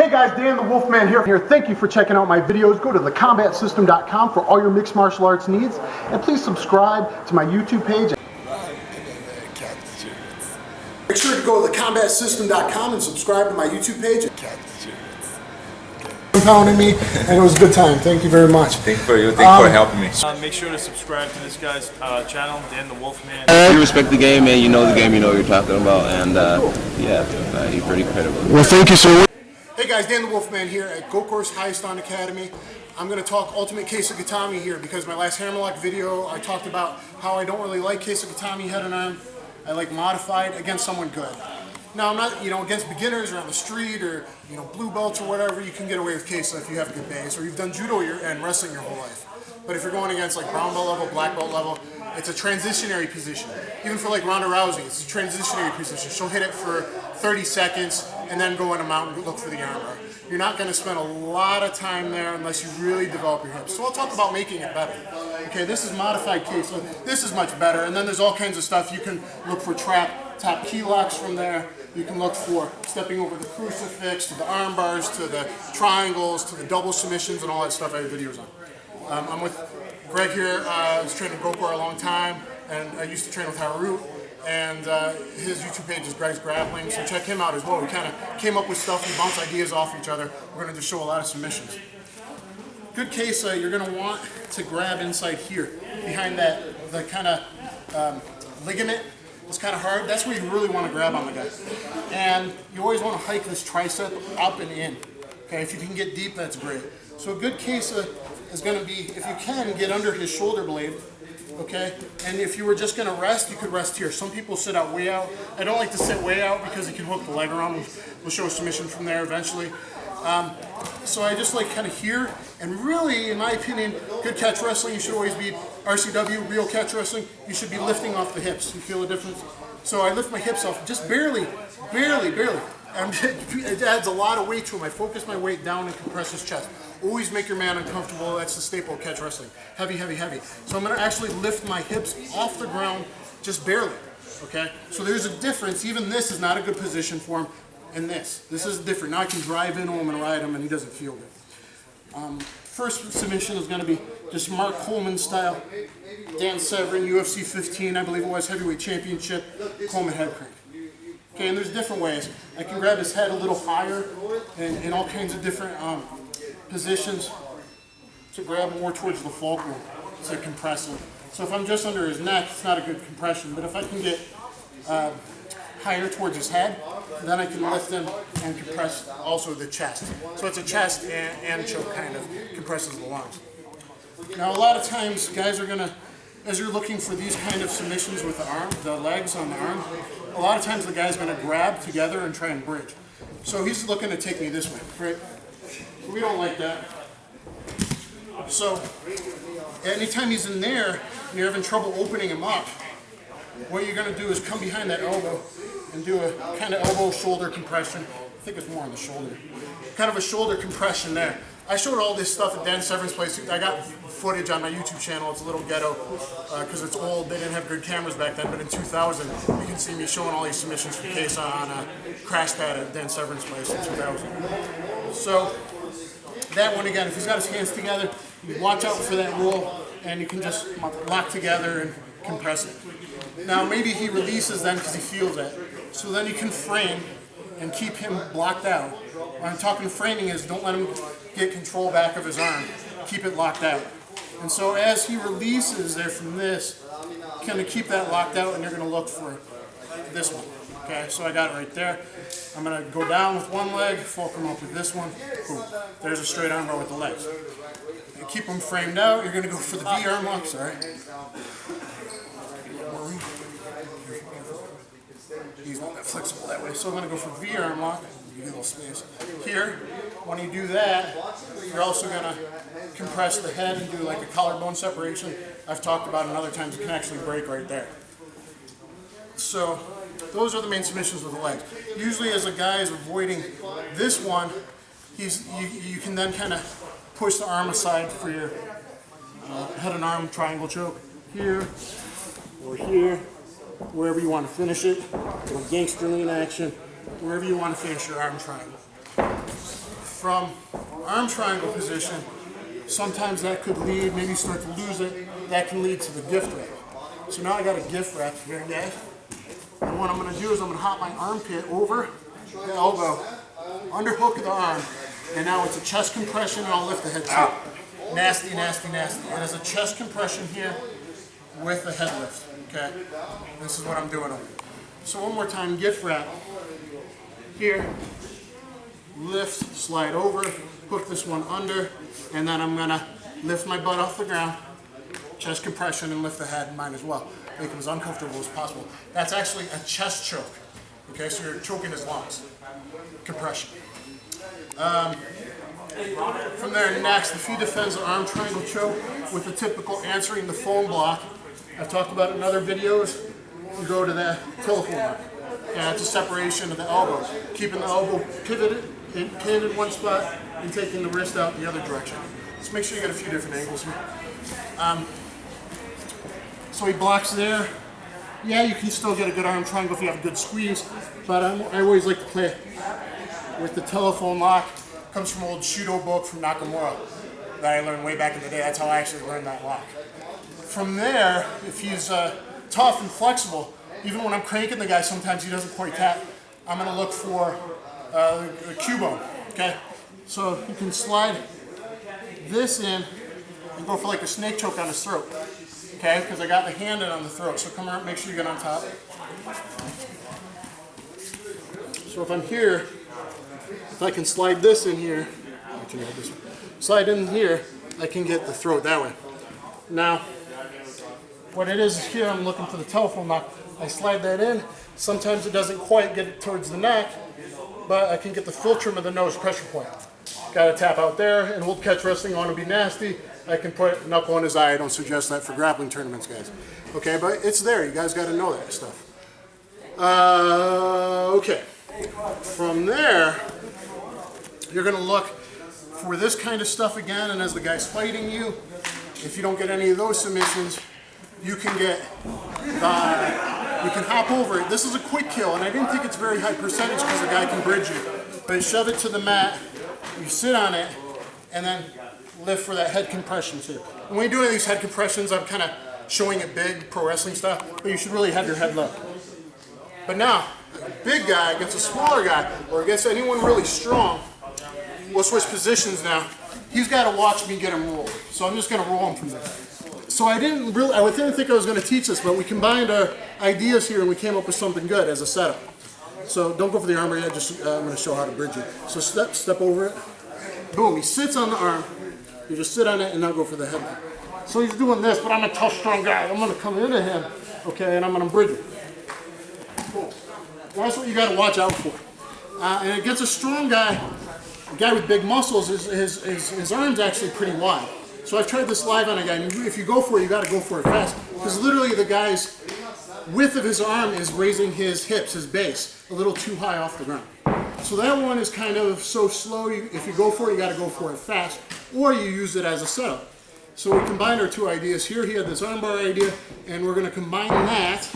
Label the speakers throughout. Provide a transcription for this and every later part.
Speaker 1: Hey guys, Dan the Wolfman here. Thank you for checking out my videos. Go to thecombatsystem.com for all your mixed martial arts needs. And please subscribe to my YouTube page. Make sure to go to thecombatsystem.com and subscribe to my YouTube page. Pounding me, and it was a good time. Thank you very much.
Speaker 2: Thank you for helping me.
Speaker 3: Make sure to subscribe to this guy's channel, Dan the Wolfman.
Speaker 4: You respect the game, man. You know the game. You know what you're talking about, and you're pretty credible.
Speaker 1: Well, thank you, sir. Hey guys, Dan the Wolfman here at Gokor's Highest On Academy. I'm going to talk Ultimate Kesa Gatame here because my last hammerlock video I talked about how I don't really like Kesa Gatame head and arm. I like modified against someone good. Now I'm not, against beginners or on the street or, blue belts or whatever, you can get away with Kesa if you have a good base or you've done judo and wrestling your whole life. But if you're going against like brown belt level, black belt level, it's a transitionary position. Even for like Ronda Rousey, it's a transitionary position. She'll hit it for 30 seconds and then go in a mount and look for the armbar. You're not going to spend a lot of time there unless you really develop your hips. So I'll talk about making it better. Okay, this is modified Kesa. This is much better. And then there's all kinds of stuff. You can look for top key locks from there. You can look for stepping over the crucifix, to the arm bars, to the triangles, to the double submissions, and all that stuff I have videos on. I'm with Greg here. I was training Gokor a long time, and I used to train with Haru. And his YouTube page is Greg's Grappling, so check him out as well. We kind of came up with stuff and bounced ideas off each other. We're going to just show a lot of submissions. Good Kesa, you're going to want to grab inside here, behind the kind of ligament. It's kind of hard. That's where you really want to grab on the guy. And you always want to hike this tricep up and in. Okay, if you can get deep, that's great. So a good Kesa is going to be, if you can, get under his shoulder blade. Okay, and if you were just going to rest, you could rest here. Some people sit out way out. I don't like to sit way out because you can hook the leg around. We'll show a submission from there eventually. So I just like kind of here, and really, in my opinion, good catch wrestling, you should always be RCW, real catch wrestling, you should be lifting off the hips. You feel the difference? So I lift my hips off just barely. It adds a lot of weight to him. I focus my weight down and compress his chest. Always make your man uncomfortable. That's the staple of catch wrestling. Heavy, heavy, heavy. So I'm going to actually lift my hips off the ground just barely. Okay? So there's a difference. Even this is not a good position for him. And this is different. Now I can drive into him and ride him, and he doesn't feel good. First submission is going to be just Mark Coleman style. Dan Severn, UFC 15, I believe it was, heavyweight championship, Coleman head crank. Okay, and there's different ways. I can grab his head a little higher in all kinds of different positions to grab more towards the fulcrum to compress him. So if I'm just under his neck, it's not a good compression, but if I can get higher towards his head, then I can lift him and compress also the chest. So it's a chest and choke kind of compresses the lungs. Now a lot of times guys are gonna, as you're looking for these kind of submissions with the legs on the arm, a lot of times the guy's gonna grab together and try and bridge. So he's looking to take me this way, right? We don't like that. So anytime he's in there and you're having trouble opening him up, what you're going to do is come behind that elbow and do a kind of elbow-shoulder compression. I think it's more on the shoulder. Kind of a shoulder compression there. I showed all this stuff at Dan Severn's place. I got footage on my YouTube channel. It's a little ghetto because it's old. They didn't have good cameras back then, but in 2000, you can see me showing all these submissions from Kesa on a crash pad at Dan Severn's place in 2000. So that one again, if he's got his hands together, you watch out for that roll, and you can just lock together and compress it. Now maybe he releases then because he feels it. So then you can frame and keep him blocked out. What I'm talking framing is don't let him get control back of his arm. Keep it locked out. And so as he releases there from this, kind of keep that locked out, and you're going to look for this one. Okay, so I got it right there. I'm going to go down with one leg, fulcrum up with this one. Boom. There's a straight armbar with the legs. You keep them framed out. You're going to go for the V arm lock. Sorry. He's not that flexible that way. So I'm going to go for V arm lock. You get a little space. Here, when you do that, you're also going to compress the head and do like a collarbone separation. I've talked about it other times. It can actually break right there. So those are the main submissions with the legs. Usually as a guy is avoiding this one, you can then kind of push the arm aside for your head and arm triangle choke. Here or here, wherever you want to finish it, or gangster lean action, wherever you want to finish your arm triangle. from arm triangle position, sometimes that could lead, maybe you start to lose it, that can lead to the gift wrap. So now I got a gift wrap here, guys. And what I'm going to do is I'm going to hop my armpit over the elbow, underhook the arm, and now it's a chest compression and I'll lift the head too. Nasty, nasty, nasty. And it's a chest compression here with a head lift, okay? This is what I'm doing. So one more time, gift wrap. Here, lift, slide over, hook this one under, and then I'm gonna lift my butt off the ground, chest compression, and lift the head, mine as well. Make them as uncomfortable as possible. That's actually a chest choke. Okay, so you're choking his lungs. Compression. From there, next, if he defends the arm triangle choke with the typical answering the phone block, I've talked about it in other videos, you go to the telephone block. Yeah, it's a separation of the elbow. Keeping the elbow pivoted, pinned in one spot, and taking the wrist out the other direction. Just make sure you get a few different angles here. So he blocks there. Yeah, you can still get a good arm triangle if you have a good squeeze, but I always like to play with the telephone lock. Comes from an old Judo book from Nakamura that I learned way back in the day. That's how I actually learned that lock. From there, if he's tough and flexible, even when I'm cranking the guy, sometimes he doesn't quite tap, I'm going to look for the Q-bone, okay? So you can slide this in and go for like a snake choke on his throat, okay? Because I got the hand in on the throat, so come around, make sure you get on top. So if I'm here, if I can slide this in here, actually this one, slide in here, I can get the throat that way. Now, what it is here, I'm looking for the telephone lock. I slide that in. Sometimes it doesn't quite get it towards the neck, but I can get the fulcrum of the nose pressure point. Got to tap out there, and hold catch wrestling. Want to be nasty, I can put a knuckle in his eye. I don't suggest that for grappling tournaments, guys. Okay, but it's there. You guys got to know that stuff. Okay. From there, you're going to look for this kind of stuff again, and as the guy's fighting you, if you don't get any of those submissions, you can get you can hop over it. This is a quick kill, and I didn't think it's very high percentage because the guy can bridge you. But you shove it to the mat, you sit on it, and then lift for that head compression too. And when you do any of these head compressions, I'm kind of showing it big, pro wrestling stuff, but you should really have your head low. But now, a big guy against a smaller guy, or against anyone really strong, we'll switch positions now. He's got to watch me get him rolled. So I'm just going to roll him from there. So I didn't think I was going to teach this, but we combined our ideas here and we came up with something good as a setup. So don't go for the armbar yet, just I'm going to show how to bridge it. So step over it. Boom, he sits on the arm. You just sit on it and now go for the head. So he's doing this, but I'm a tough, strong guy. I'm going to come into him, okay, and I'm going to bridge him. Boom. That's what you got to watch out for. And against a strong guy, a guy with big muscles, his arm's actually pretty wide. So I've tried this live on a guy, and if you go for it, you got to go for it fast. Because literally the guy's width of his arm is raising his hips, his base, a little too high off the ground. So that one is kind of so slow, if you go for it, you got to go for it fast, or you use it as a setup. So we combined our two ideas here. He had this armbar idea, and we're going to combine that.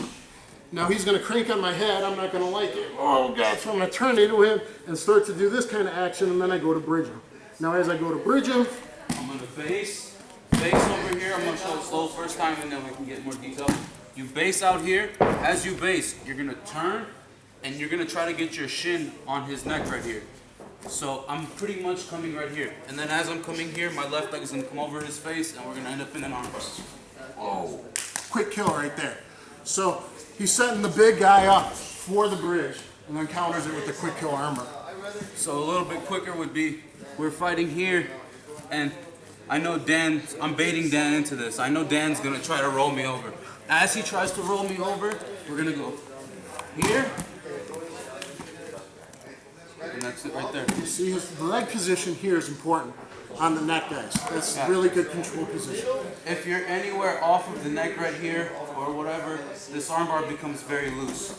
Speaker 1: Now he's going to crank on my head. I'm not going to like it. Oh, God. So I'm going to turn into him and start to do this kind of action, and then I go to bridge him. Now as I go to bridge him,
Speaker 2: I'm going to base over here. I'm going to show it slow first time, and then we can get more detail. You base out here. As you base, you're going to turn, and you're going to try to get your shin on his neck right here. So I'm pretty much coming right here. And then as I'm coming here, my left leg is going to come over his face, and we're going to end up in an armbar.
Speaker 1: oh, quick kill right there. So he's setting the big guy up for the bridge, and then counters it with the quick kill armbar.
Speaker 2: So a little bit quicker would be, we're fighting here, and I know I'm baiting Dan into this. I know Dan's going to try to roll me over. As he tries to roll me over, we're going to go here, and that's it right there.
Speaker 1: See, his leg position here is important on the neck, guys. That's really good control position.
Speaker 2: If you're anywhere off of the neck right here, or whatever, this armbar becomes very loose.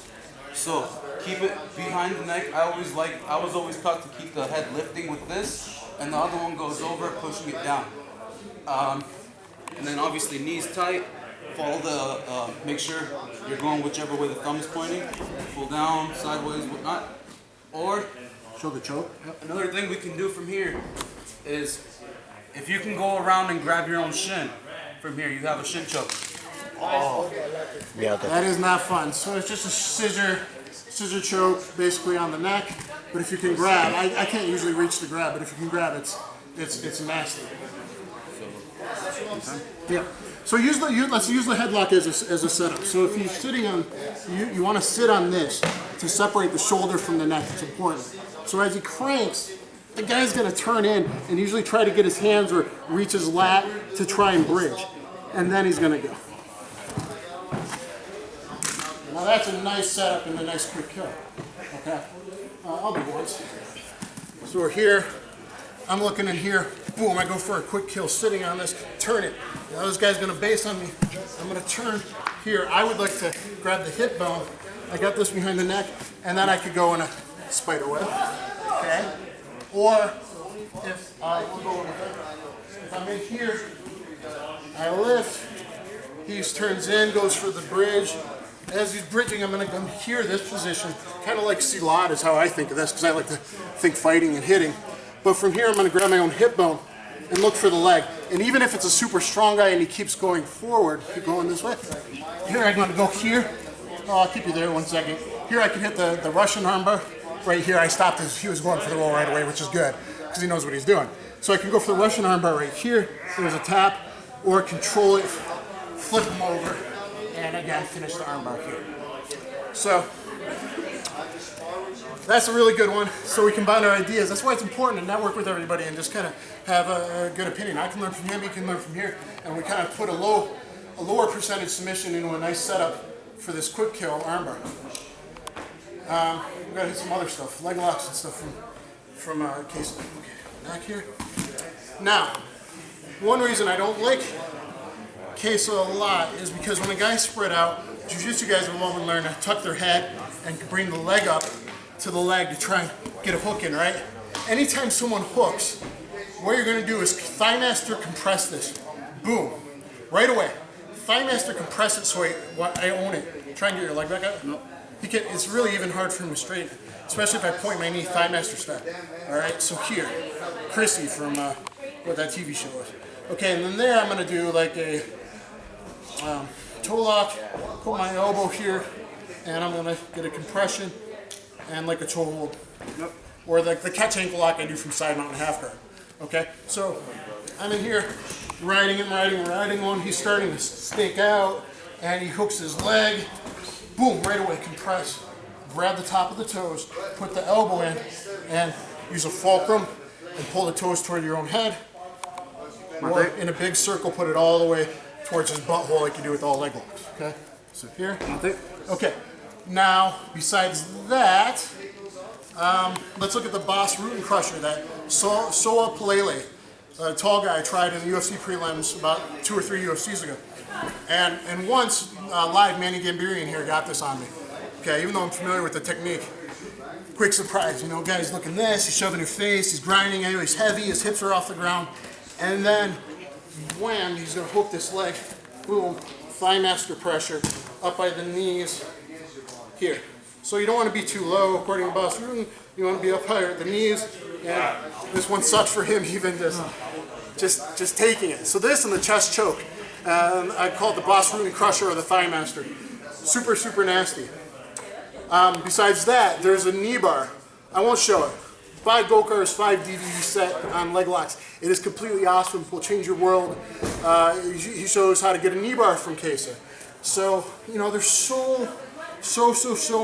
Speaker 2: So keep it behind the neck. I was always taught to keep the head lifting with this, and the other one goes over, pushing it down. And then obviously knees tight. Follow the, make sure you're going whichever way the thumb is pointing. Pull down, sideways, whatnot. Or
Speaker 1: Show the choke. Yep.
Speaker 2: Another thing we can do from here is if you can go around and grab your own shin from here, you have a shin choke.
Speaker 1: Oh, yeah, that is not fun. So it's just a scissor choke basically on the neck. But if you can grab, I can't usually reach to grab, but if you can grab, it's nasty. Okay. Yeah. So let's use the headlock as a setup. So if you're sitting on, you want to sit on this to separate the shoulder from the neck. It's important. So as he cranks, the guy's going to turn in and usually try to get his hands or reach his lat to try and bridge. And then he's going to go. Now that's a nice setup and a nice quick kill. Okay. I'll do once. So we're here. I'm looking in here. Boom, I go for a quick kill sitting on this. Turn it. Now this guy's going to base on me. I'm going to turn here. I would like to grab the hip bone. I got this behind the neck. And then I could go in a spider web. Okay. Or if I'm in here, I lift. He turns in, goes for the bridge. As he's bridging, I'm going to come here, this position. Kind of like Silat is how I think of this, because I like to think fighting and hitting. But from here, I'm going to grab my own hip bone and look for the leg. And even if it's a super strong guy and he keeps going forward, keep going this way. Here, I'm going to go here. Oh, I'll keep you there 1 second. Here, I can hit the Russian armbar. Right here, I stopped as he was going for the roll right away, which is good, because he knows what he's doing. So I can go for the Russian armbar right here. There's a tap, or control it, flip him over, and again, finish the armbar here. So that's a really good one. So we combine our ideas. That's why it's important to network with everybody and just kind of have a good opinion. I can learn from him, he can learn from here, and we kind of put a lower percentage submission into a nice setup for this quick kill armbar. We've got to hit some other stuff, leg locks and stuff from Kesa. Okay, back here. Now, one reason I don't like Kesa a lot is because when a guy's spread out, jiu-jitsu guys have often learned to tuck their head and bring the leg up to the leg to try and get a hook in, right? Anytime someone hooks, what you're going to do is thigh master compress this. Boom. Right away. Thigh master compress it so I own it. Try and get your leg back up. Nope. It's really even hard for him to straighten, especially if I point my knee, thigh master step. All right, so here, Chrissy from what that TV show was. Okay, and then there I'm going to do like a toe lock, put my elbow here, and I'm going to get a compression and like a toe hold. Yep. Or like the catch ankle lock I do from side mount and half guard. Okay, so I'm in here, riding one. He's starting to stake out, and he hooks his leg. Boom, right away, compress. Grab the top of the toes, put the elbow in, and use a fulcrum and pull the toes toward your own head. Or in a big circle, put it all the way towards his butthole like you do with all leg locks. Okay, so here. Okay, now besides that, let's look at the boss root and crusher that Soa Palele, a tall guy, tried in the UFC prelims about 2 or 3 UFCs ago. And once live, Manny Gambirian here got this on me. Okay, even though I'm familiar with the technique, quick surprise. You know, guy's looking this, he's shoving his face, he's grinding, he's heavy, his hips are off the ground, and then wham, he's gonna hook this leg. Boom, thigh master pressure up by the knees here. So you don't want to be too low, according to Boss Rutan. You want to be up higher at the knees. And this one sucks for him, even just taking it. So this and the chest choke. I call it the Boss Rutan Crusher or the Thigh Master. Super, super nasty. Besides that, there's a knee bar. I won't show it. Buy Gokar's 5 DVD set on leg locks. It is completely awesome. It will change your world. He shows how to get a knee bar from Kesa. So, you know, there's so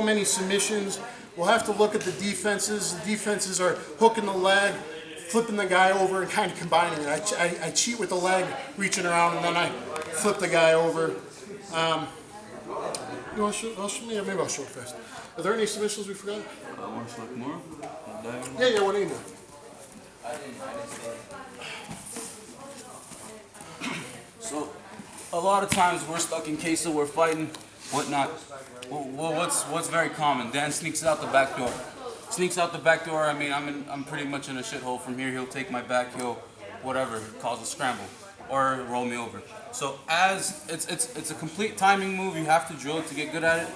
Speaker 1: many submissions. We'll have to look at the defenses. The defenses are hooking the leg, flipping the guy over, and kind of combining it. I cheat with the leg, reaching around, and then I flip the guy over. You want to show? Maybe I'll show it first. Are there any submissions we forgot?
Speaker 2: I want to look more.
Speaker 1: Yeah, what do you do?
Speaker 2: So, a lot of times we're stuck in Kesa, we're fighting, whatnot. Well, what's very common? Dan sneaks out the back door. Sneaks out the back door. I mean, I'm pretty much in a shithole from here. He'll take my back. He'll whatever, cause a scramble or roll me over. So as it's a complete timing move. You have to drill it to get good at it.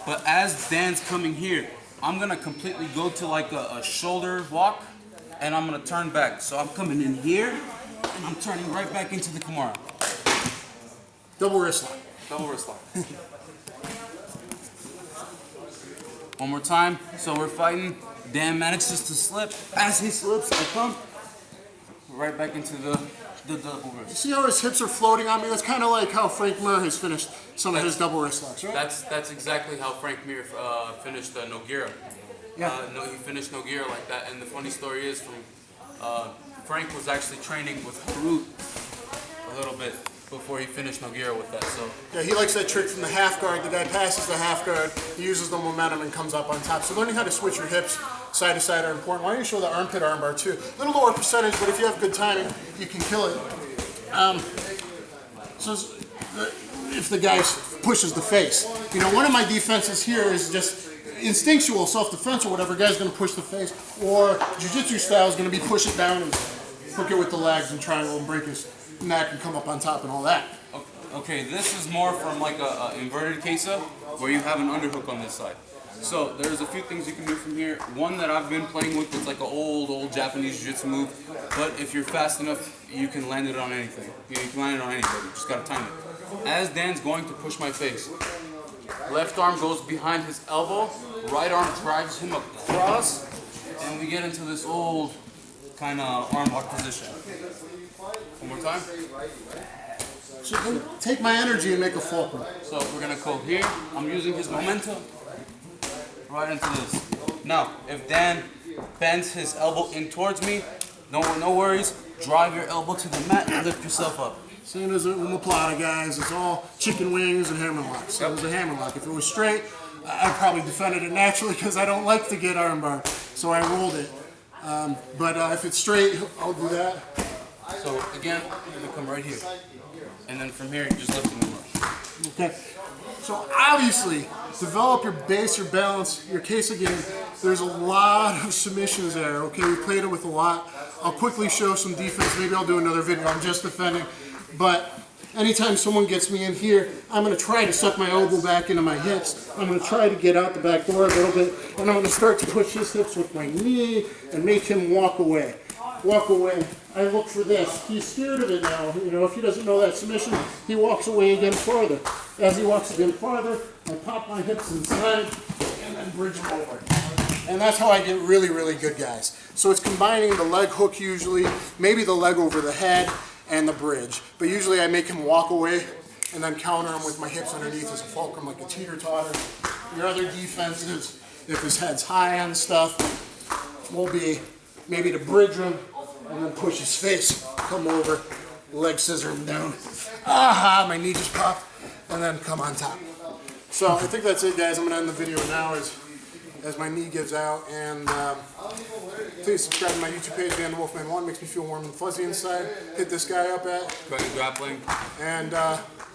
Speaker 2: But as Dan's coming here, I'm gonna completely go to like a shoulder walk, and I'm gonna turn back. So I'm coming in here, and I'm turning right back into the Kimura.
Speaker 1: Double wrist lock.
Speaker 2: Double wrist lock. One more time. So we're fighting. Dan manages to slip. As he slips, I come right back into the double wrist.
Speaker 1: See how his hips are floating on me? That's kind of like how Frank Mir has finished some of his double wrist locks, right?
Speaker 2: That's exactly how Frank Mir finished Nogueira.
Speaker 1: Yeah.
Speaker 2: No, he finished Nogueira like that. And the funny story is, Frank was actually training with Harut a little bit before he finished Nogueira with that. So
Speaker 1: Yeah, he likes that trick from the half guard. The guy passes the half guard, he uses the momentum and comes up on top. So learning how to switch your hips side to side are important. Why don't you show the armpit armbar too? A little lower percentage, but if you have good timing, you can kill it. So if the guy pushes the face, you know, one of my defenses here is just instinctual self-defense or whatever. Guy's going to push the face, or jiu-jitsu style is going to be push it down and hook it with the legs and triangle and break his neck and come up on top and all that.
Speaker 2: okay, this is more from like a inverted Kesa, where you have an underhook on this side. So there's a few things you can do from here. One that I've been playing with, it's like an old Japanese jiu-jitsu move, but if you're fast enough, you can land it on anything. You can land it on anybody, you just gotta time it. As Dan's going to push my face, left arm goes behind his elbow, right arm drives him across, and we get into this old kind of arm lock position. One more time.
Speaker 1: So take my energy and make a fulcrum.
Speaker 2: So we're gonna go here. I'm using his momentum right into this. Now, if Dan bends his elbow in towards me, no worries. Drive your elbow to the mat and lift yourself up.
Speaker 1: Same as Uma Plata, guys. It's all chicken wings and hammer locks. So it was a hammer lock. If it was straight, I probably defended it naturally because I don't like to get armbar. So I rolled it. But if it's straight, I'll do that.
Speaker 2: So again, you're gonna come right here. And then from here, you're just lifting them up.
Speaker 1: Okay. So obviously, develop your base, your balance, your Kesa game. There's a lot of submissions there, okay? We played it with a lot. I'll quickly show some defense. Maybe I'll do another video. I'm just defending. But anytime someone gets me in here, I'm going to try to suck my elbow back into my hips. I'm going to try to get out the back door a little bit. And I'm going to start to push his hips with my knee and make him walk away. Walk away. I look for this. He's scared of it now. You know, if he doesn't know that submission, he walks away again farther. As he walks again farther, I pop my hips inside and then bridge him over. And that's how I get really, really good guys. So it's combining the leg hook usually, maybe the leg over the head, and the bridge. But usually I make him walk away and then counter him with my hips underneath as a fulcrum, like a teeter-totter. Your other defenses, if his head's high on stuff, will be maybe to bridge him and then push his face, come over, leg scissor him down. Aha, my knee just popped, and then come on top. So I think that's it, guys. I'm gonna end the video now as my knee gives out. And please subscribe to my YouTube page, DanTheWolfman1. Makes me feel warm and fuzzy inside. Hit this guy up at
Speaker 2: Grappling.
Speaker 1: and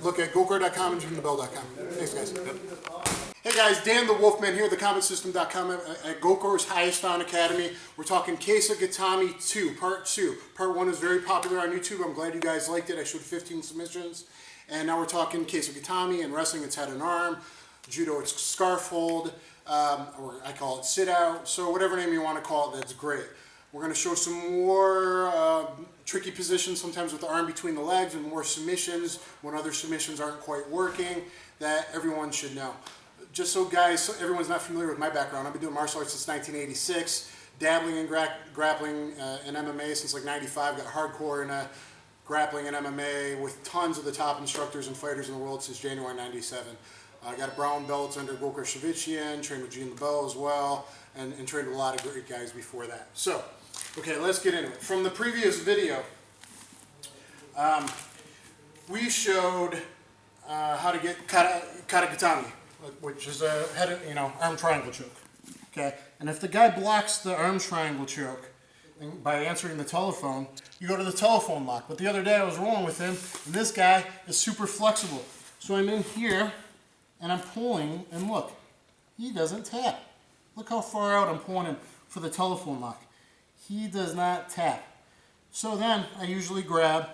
Speaker 1: look at gokar.com and jimbthebell.com. Thanks, guys. Yep. Hey guys, Dan the Wolfman here, thecombatsystem.com at Gokar's highest found academy. We're talking Kesa Gatame 2, Part 2. Part 1 is very popular on YouTube. I'm glad you guys liked it. I showed 15 submissions. And now we're talking Kesa Gatame and wrestling, it's head and arm. Judo, it's scarf hold, or I call it sit out. So whatever name you want to call it, that's great. We're going to show some more tricky positions, sometimes with the arm between the legs, and more submissions when other submissions aren't quite working, that everyone should know. Just so guys, everyone's not familiar with my background, I've been doing martial arts since 1986, dabbling in grappling and MMA since like 95, got hardcore in grappling and MMA with tons of the top instructors and fighters in the world since January 97. I got a brown belt under Gokar Shavichian, trained with Gene LeBeau as well, and trained with a lot of great guys before that. So, okay, let's get into it. From the previous video, we showed how to get Kata Gatame, which is a head, arm triangle choke. Okay, and if the guy blocks the arm triangle choke by answering the telephone, you go to the telephone lock. But the other day I was rolling with him, and this guy is super flexible. So I'm in here, and I'm pulling, and look, he doesn't tap. Look how far out I'm pulling him for the telephone lock. He does not tap. So then I usually grab,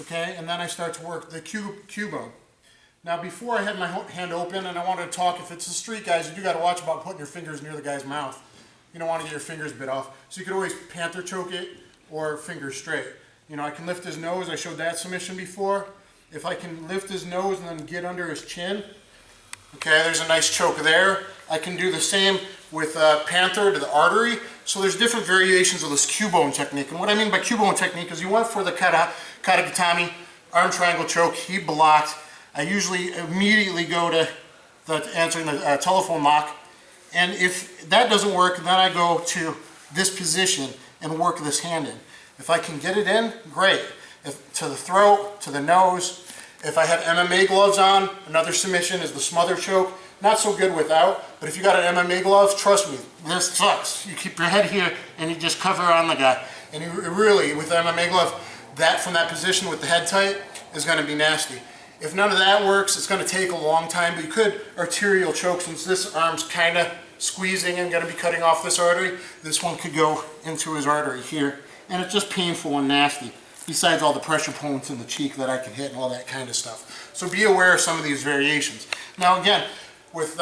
Speaker 1: okay, and then I start to work the Q bone. Now before I had my hand open and I wanted to talk, if it's the street guys, you do got to watch about putting your fingers near the guy's mouth. You don't want to get your fingers bit off. So you could always panther choke it or fingers straight. You know, I can lift his nose. I showed that submission before. If I can lift his nose and then get under his chin, okay, there's a nice choke there. I can do the same with panther to the artery. So there's different variations of this Q-bone technique. And what I mean by Q-bone technique is you went for the Kesa Gatame arm triangle choke. He blocked. I usually immediately go to answering the telephone lock. And if that doesn't work, then I go to this position and work this hand in. If I can get it in, great. If to the throat, to the nose. If I have MMA gloves on, another submission is the smother choke. Not so good without, but if you got an MMA glove, trust me, this sucks. You keep your head here and you just cover on the guy. And you really, with the MMA glove, that from that position with the head tight is going to be nasty. If none of that works, it's going to take a long time, but you could arterial choke since this arm's kind of squeezing and going to be cutting off this artery. This one could go into his artery here, and it's just painful and nasty, besides all the pressure points in the cheek that I can hit and all that kind of stuff. So be aware of some of these variations. Now again, with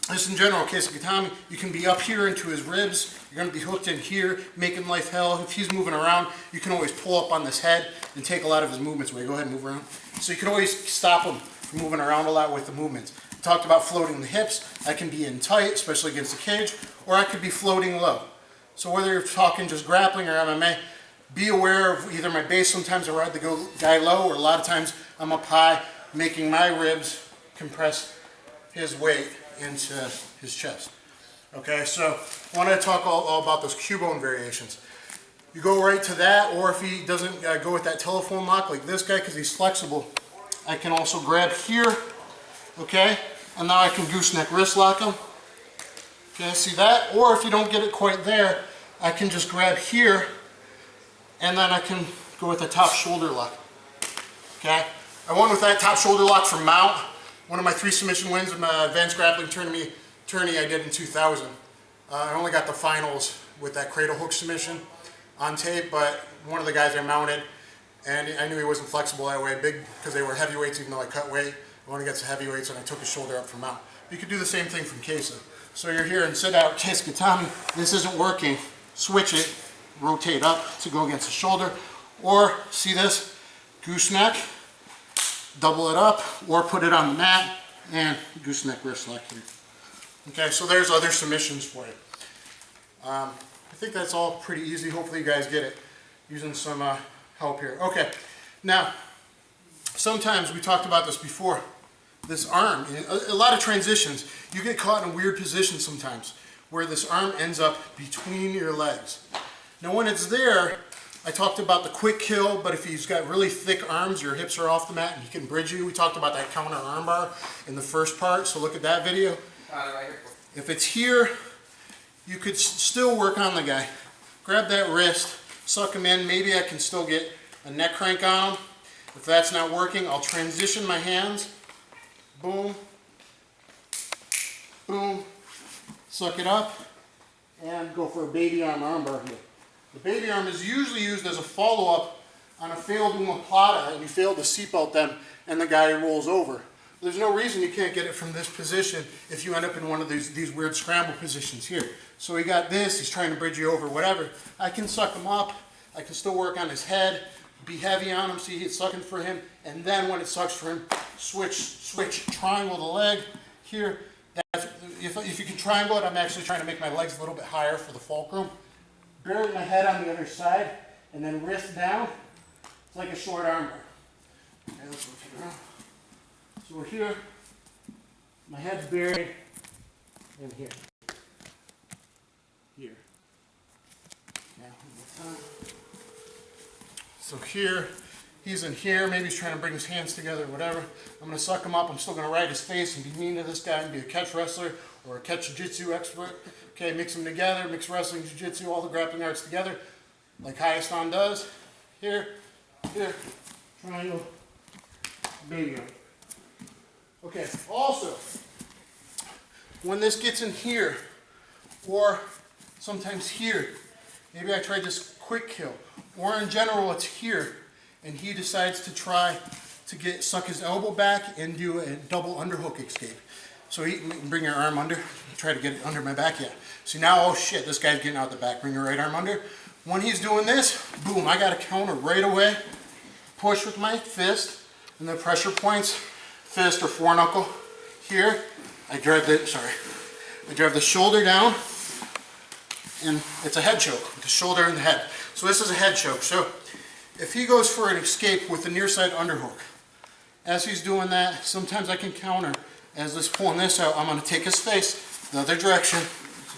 Speaker 1: just in general, Kesa Gatame, you can be up here into his ribs. You're going to be hooked in here, making life hell. If he's moving around, you can always pull up on this head and take a lot of his movements away. Go ahead and move around. So you can always stop him from moving around a lot with the movements. We talked about floating the hips. I can be in tight, especially against the cage, or I could be floating low. So whether you're talking just grappling or MMA, be aware of either my base. Sometimes I ride the guy low, or a lot of times I'm up high, making my ribs compress his weight into his chest. Okay, so I want to talk all about those Q-bone variations. You go right to that, or if he doesn't go with that telephone lock like this guy because he's flexible, I can also grab here, okay, and now I can gooseneck wrist lock him. Okay, see that? Or if you don't get it quite there, I can just grab here, and then I can go with the top shoulder lock. Okay, I won with that top shoulder lock for mount. One of my 3 submission wins in my advanced grappling tourney I did in 2000. I only got the finals with that cradle hook submission on tape, but one of the guys I mounted, and I knew he wasn't flexible that way, big, because they were heavyweights even though I cut weight. I went against the heavyweights and I took his shoulder up for mount. You could do the same thing from Kesa. So you're here and sit out, Kesa Gatame, this isn't working, switch it, rotate up to go against the shoulder, or see this, gooseneck, double it up, or put it on the mat, and gooseneck wrist lock here. Okay, so there's other submissions for you. I think that's all pretty easy. Hopefully you guys get it using some help here. Okay, now, sometimes we talked about this before, this arm, a lot of transitions, you get caught in a weird position sometimes, where this arm ends up between your legs. Now when it's there, I talked about the quick kill, but if he's got really thick arms, your hips are off the mat and he can bridge you. We talked about that counter armbar in the first part, so look at that video. If it's here, you could still work on the guy. Grab that wrist, suck him in. Maybe I can still get a neck crank on him. If that's not working, I'll transition my hands. Boom, boom, suck it up, and go for a baby arm armbar here. The baby arm is usually used as a follow-up on a failed omoplata, and you fail to seatbelt them, and the guy rolls over. There's no reason you can't get it from this position if you end up in one of these weird scramble positions here. So he got this, he's trying to bridge you over, whatever. I can suck him up, I can still work on his head, be heavy on him, see it's sucking for him, and then when it sucks for him, switch, triangle the leg here. That's, if you can triangle it, I'm actually trying to make my legs a little bit higher for the fulcrum. Bury my head on the other side, and then wrist down. It's like a short armbar. Okay, let's go to the ground. So we're here, my head's buried in here. Here. Now, one more time. So here, he's in here, maybe he's trying to bring his hands together or whatever. I'm going to suck him up, I'm still going to ride his face and be mean to this guy and be a catch wrestler or a catch jiu-jitsu expert. Okay, mix them together, mix wrestling, jiu-jitsu, all the grappling arts together, like Highest On does. Here, triangle, baby arm. Okay, also, when this gets in here, or sometimes here, maybe I tried this quick kill, or in general it's here, and he decides to try to suck his elbow back and do a double underhook escape. So you can bring your arm under, try to get it under my back, yeah. See now, oh shit, this guy's getting out the back. Bring your right arm under. When he's doing this, boom, I got to counter right away. Push with my fist, and the pressure points, fist or foreknuckle. Here, I drive the shoulder down, and it's a head choke, with the shoulder and the head. So this is a head choke. So if he goes for an escape with the near side underhook, as he's doing that, sometimes I can counter. As this pulling this out, I'm going to take his face the other direction.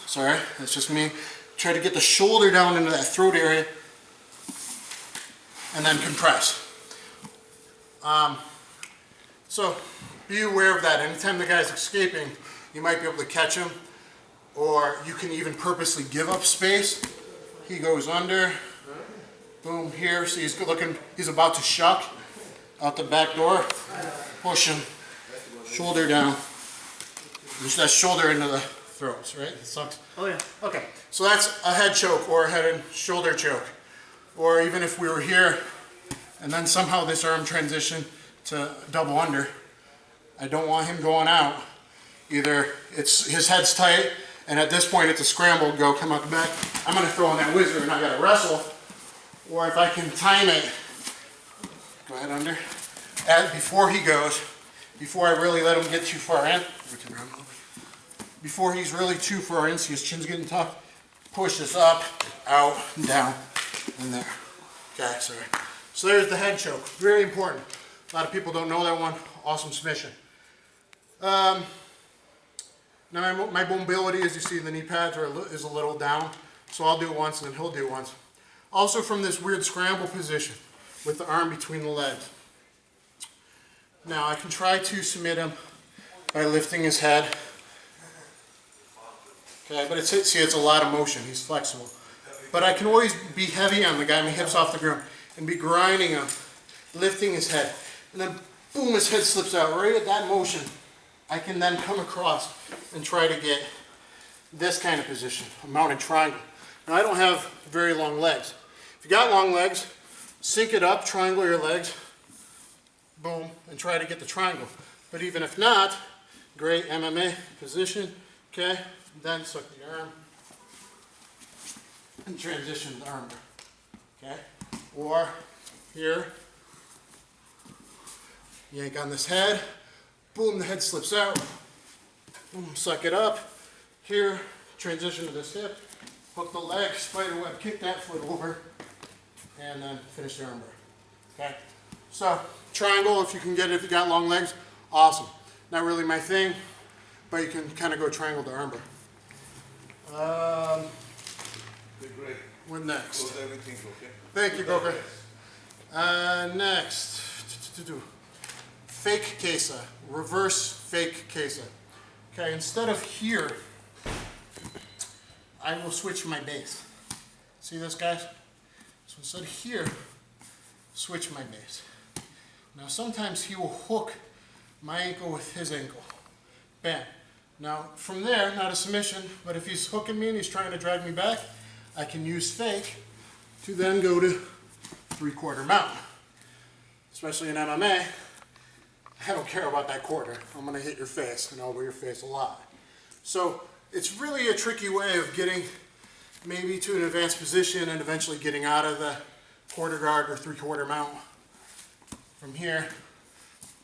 Speaker 1: Sorry, that's just me. Try to get the shoulder down into that throat area, and then compress. So be aware of that. Anytime the guy's escaping, you might be able to catch him, or you can even purposely give up space. He goes under, boom, here. See, he's about to shuck out the back door. Push him, shoulder down. Push that shoulder into the throats, right? It sucks.
Speaker 3: Oh yeah.
Speaker 1: Okay, so that's a head choke or a head and shoulder choke. Or even if we were here, and then somehow this arm transitioned to double under, I don't want him going out. Either his head's tight, and at this point it's a scramble, go, come out the back. I'm gonna throw in that whizzer and I gotta wrestle. Or if I can time it, go ahead under. Before he goes, before I really let him get too far in, before he's really too far in, see his chin's getting tough, push this up, out, and down, and there. Okay, sorry. So there's the head choke, very important. A lot of people don't know that one. Awesome submission. Now my mobility, as you see in the knee pads, is a little down. So I'll do it once and then he'll do it once. Also from this weird scramble position with the arm between the legs. Now I can try to submit him by lifting his head. Okay, but it's a lot of motion. He's flexible. But I can always be heavy on the guy, my hips off the ground, and be grinding him, lifting his head. And then boom, his head slips out. Right at that motion, I can then come across and try to get this kind of position, a mounted triangle. Now I don't have very long legs. If you got long legs, sync it up, triangle your legs, boom, and try to get the triangle. But even if not, great MMA position, okay? Then suck the arm and transition the arm, okay? Or here, yank on this head, boom, the head slips out, boom, suck it up, here, transition to this hip, hook the leg, spider web, kick that foot over, and then finish the armbar, okay? So, triangle, if you can get it, if you got long legs, awesome. Not really my thing, but you can kind of go triangle to armbar.
Speaker 5: Great.
Speaker 1: What next?
Speaker 5: Close everything, okay?
Speaker 1: Thank you, Coker. Next, fake Kesa, reverse fake Kesa. Okay, instead of here, I will switch my base. See this, guys? So instead of here, switch my base. Now sometimes he will hook my ankle with his ankle. Bam. Now from there, not a submission, but if he's hooking me and he's trying to drag me back, I can use fake to then go to 3/4 mount. Especially in MMA, I don't care about that quarter. I'm going to hit your face and elbow your face a lot. So it's really a tricky way of getting maybe to an advanced position and eventually getting out of the quarter guard or 3/4 mount. From here,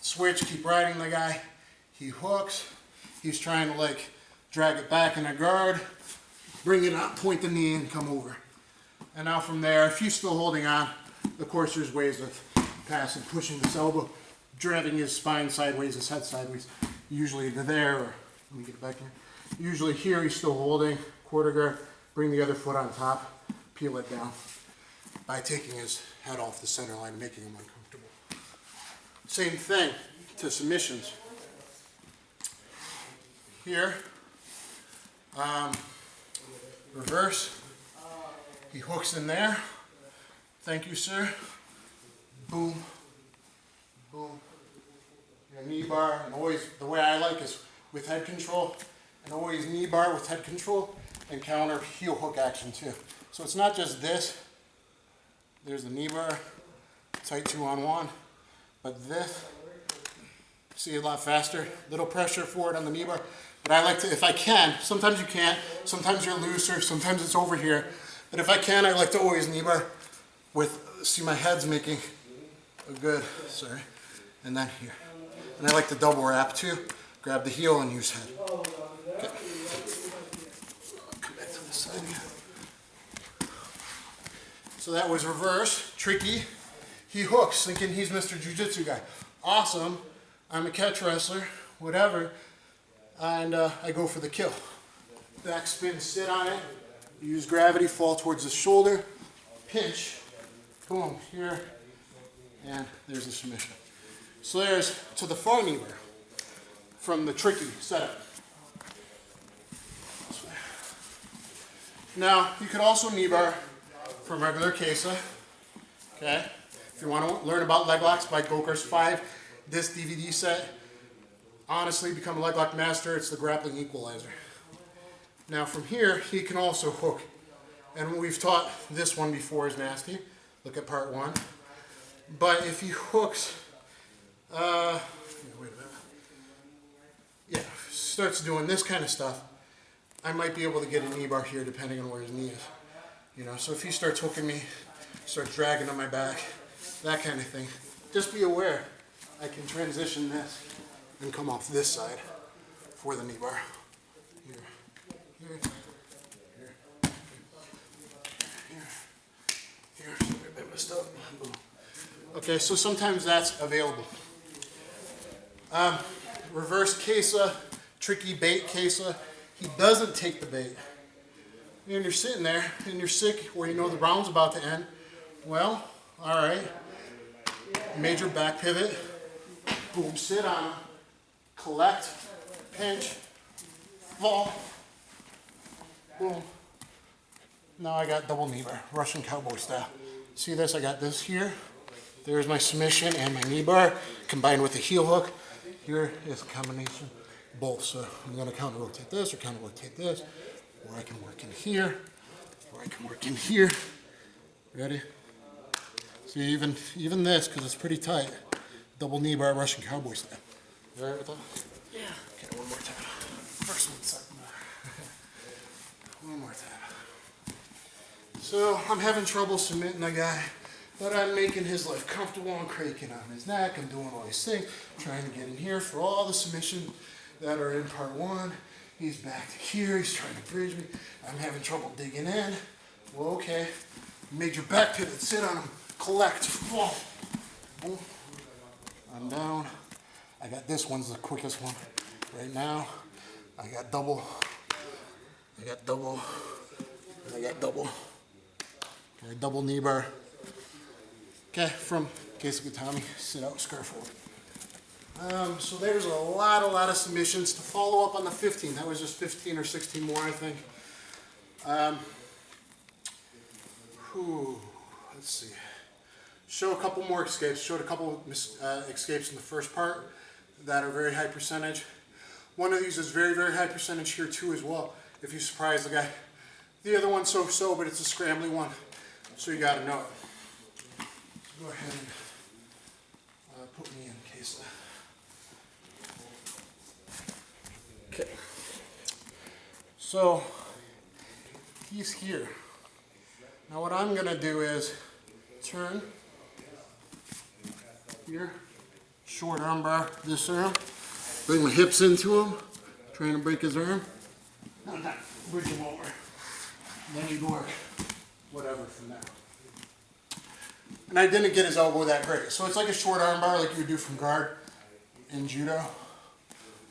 Speaker 1: switch, keep riding the guy. He hooks. He's trying to like drag it back in a guard, bring it up, point the knee and come over. And now from there, if he's still holding on, of course there's ways of passing, pushing this elbow, dragging his spine sideways, his head sideways, usually to there, or let me get back here. Usually here he's still holding, quarter guard, bring the other foot on top, peel it down by taking his head off the center line and making him uncomfortable. Same thing to submissions. Here, reverse, he hooks in there, thank you sir, boom, boom, your knee bar, and always, the way I like is with head control, and always knee bar with head control, and counter heel hook action too. So it's not just this, there's the knee bar, tight 2-on-1, But this, see, a lot faster. Little pressure forward on the knee bar. But I like to, if I can, sometimes you can't, sometimes you're looser, sometimes it's over here. But if I can, I like to always knee bar with, see my head's making a good, sorry, and then here. And I like to double wrap too. Grab the heel and use head. Okay. Come back to this side again. So that was reverse, tricky. He hooks, thinking he's Mr. Jiu-Jitsu guy. Awesome, I'm a catch wrestler, whatever. And I go for the kill. Back spin, sit on it. Use gravity, fall towards the shoulder. Pinch, boom, here. And there's the submission. So there's to the far knee bar from the tricky setup. Now, you could also knee bar from regular Kesa, okay? If you want to learn about leg locks, buy Gokar's 5 disc DVD set. Honestly, become a leg lock master. It's the grappling equalizer. Now from here, he can also hook. And we've taught this one before is nasty. Look at part 1. But if he hooks, wait a minute. Yeah, starts doing this kind of stuff, I might be able to get a knee bar here depending on where his knee is. You know, so if he starts hooking me, starts dragging on my back, that kind of thing, just be aware I can transition this and come off this side for the knee bar. Here, here, here, here, here, a bit messed up. Boom. Okay, so sometimes that's available. Reverse Kesa, tricky bait Kesa. He doesn't take the bait. And you're sitting there and you're sick where you know the round's about to end. Well, all right. Major back pivot. Boom, sit on him. Collect, pinch, fall. Boom. Now I got double knee bar, Russian cowboy style. See this? I got this here. There's my submission and my knee bar combined with the heel hook. Here is a combination of both. So I'm going to counter rotate this or counter rotate this. Or I can work in here. Or I can work in here. Ready? See, even this, because it's pretty tight. Double knee bar, Russian cowboy style. You all right with that? Yeah. Okay, one more time. First one, second one. One more time. So I'm having trouble submitting a guy, but I'm making his life comfortable. I'm cranking on his neck. I'm doing all these things, trying to get in here for all the submissions that are in part 1. He's back to here. He's trying to bridge me. I'm having trouble digging in. Well, okay. Major back pivot. Sit on him. Collect. Fall. Boom. I'm down. I got this one's the quickest one right now. I got double. I got double. I got double. Okay, double knee bar. Okay, from Kesa Gatame, sit out, square forward. So there's a lot of submissions to follow up on the 15. That was just 15 or 16 more, I think. Let's see. Show a couple more escapes. Showed a couple escapes in the first part that are very high percentage. One of these is very high percentage here too as well, if you surprise the guy. The other one's so-so, but it's a scrambly one, so you gotta know it. So go ahead and put me in Kesa. Okay. So he's here. Now what I'm gonna do is turn here, short arm bar, this arm, bring my hips into him, trying to break his arm. I'm not bridge him over. Then you work whatever from there. And I didn't get his elbow that great. So it's like a short arm bar like you would do from guard in judo,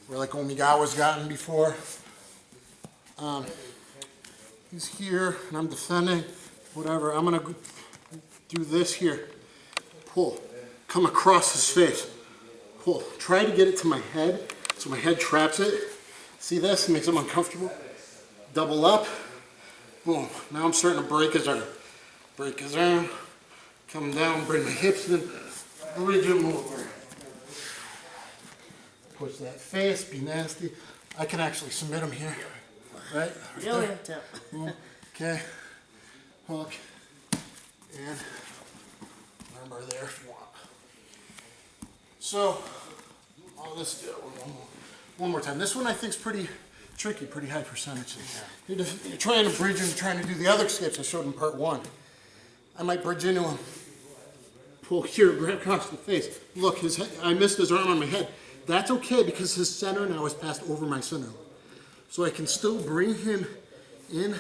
Speaker 1: where like Omigawa's gotten before. He's here and I'm defending, whatever. I'm gonna do this here, pull, come across his face, pull. Try to get it to my head, so my head traps it. See this? It makes him uncomfortable. Double up, boom. Now I'm starting to break his arm. Break his arm, come down, bring my hips in, bridge him over. Push that face, be nasty. I can actually submit him here, right? Boom. Okay, hook, and armbar there if you want. So, let's do it one more time. This one I think is pretty tricky, pretty high percentage. You're trying to bridge and trying to do the other skips I showed in part 1. I might bridge into him. Pull here, grab across the face. Look, his head, I missed his arm on my head. That's okay because his center now is passed over my center. So I can still bring him in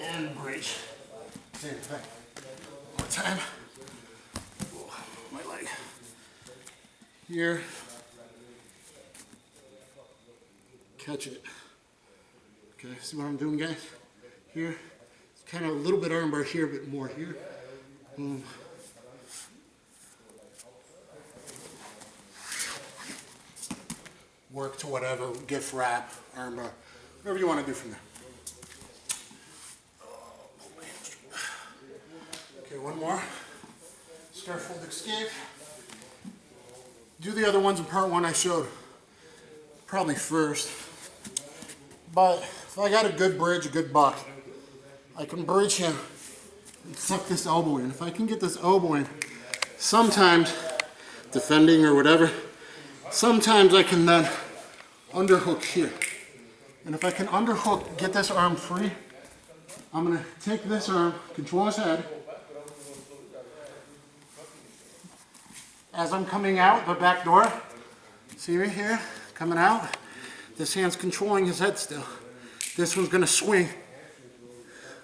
Speaker 1: and bridge. Same thing. One more time. My leg. Here. Catch it. Okay, see what I'm doing, guys? Here. It's kind of a little bit armbar here, but more here. Boom. Work to whatever, gift wrap, armbar, whatever you want to do from there. Okay, one more. Scarf hold escape. Do the other ones in part 1 I showed probably first. But if I got a good bridge, a good buck, I can bridge him and suck this elbow in. If I can get this elbow in, sometimes defending or whatever, sometimes I can then underhook here. And if I can underhook, get this arm free, I'm going to take this arm, control his head. As I'm coming out the back door, see right here, coming out, this hand's controlling his head still. This one's going to swing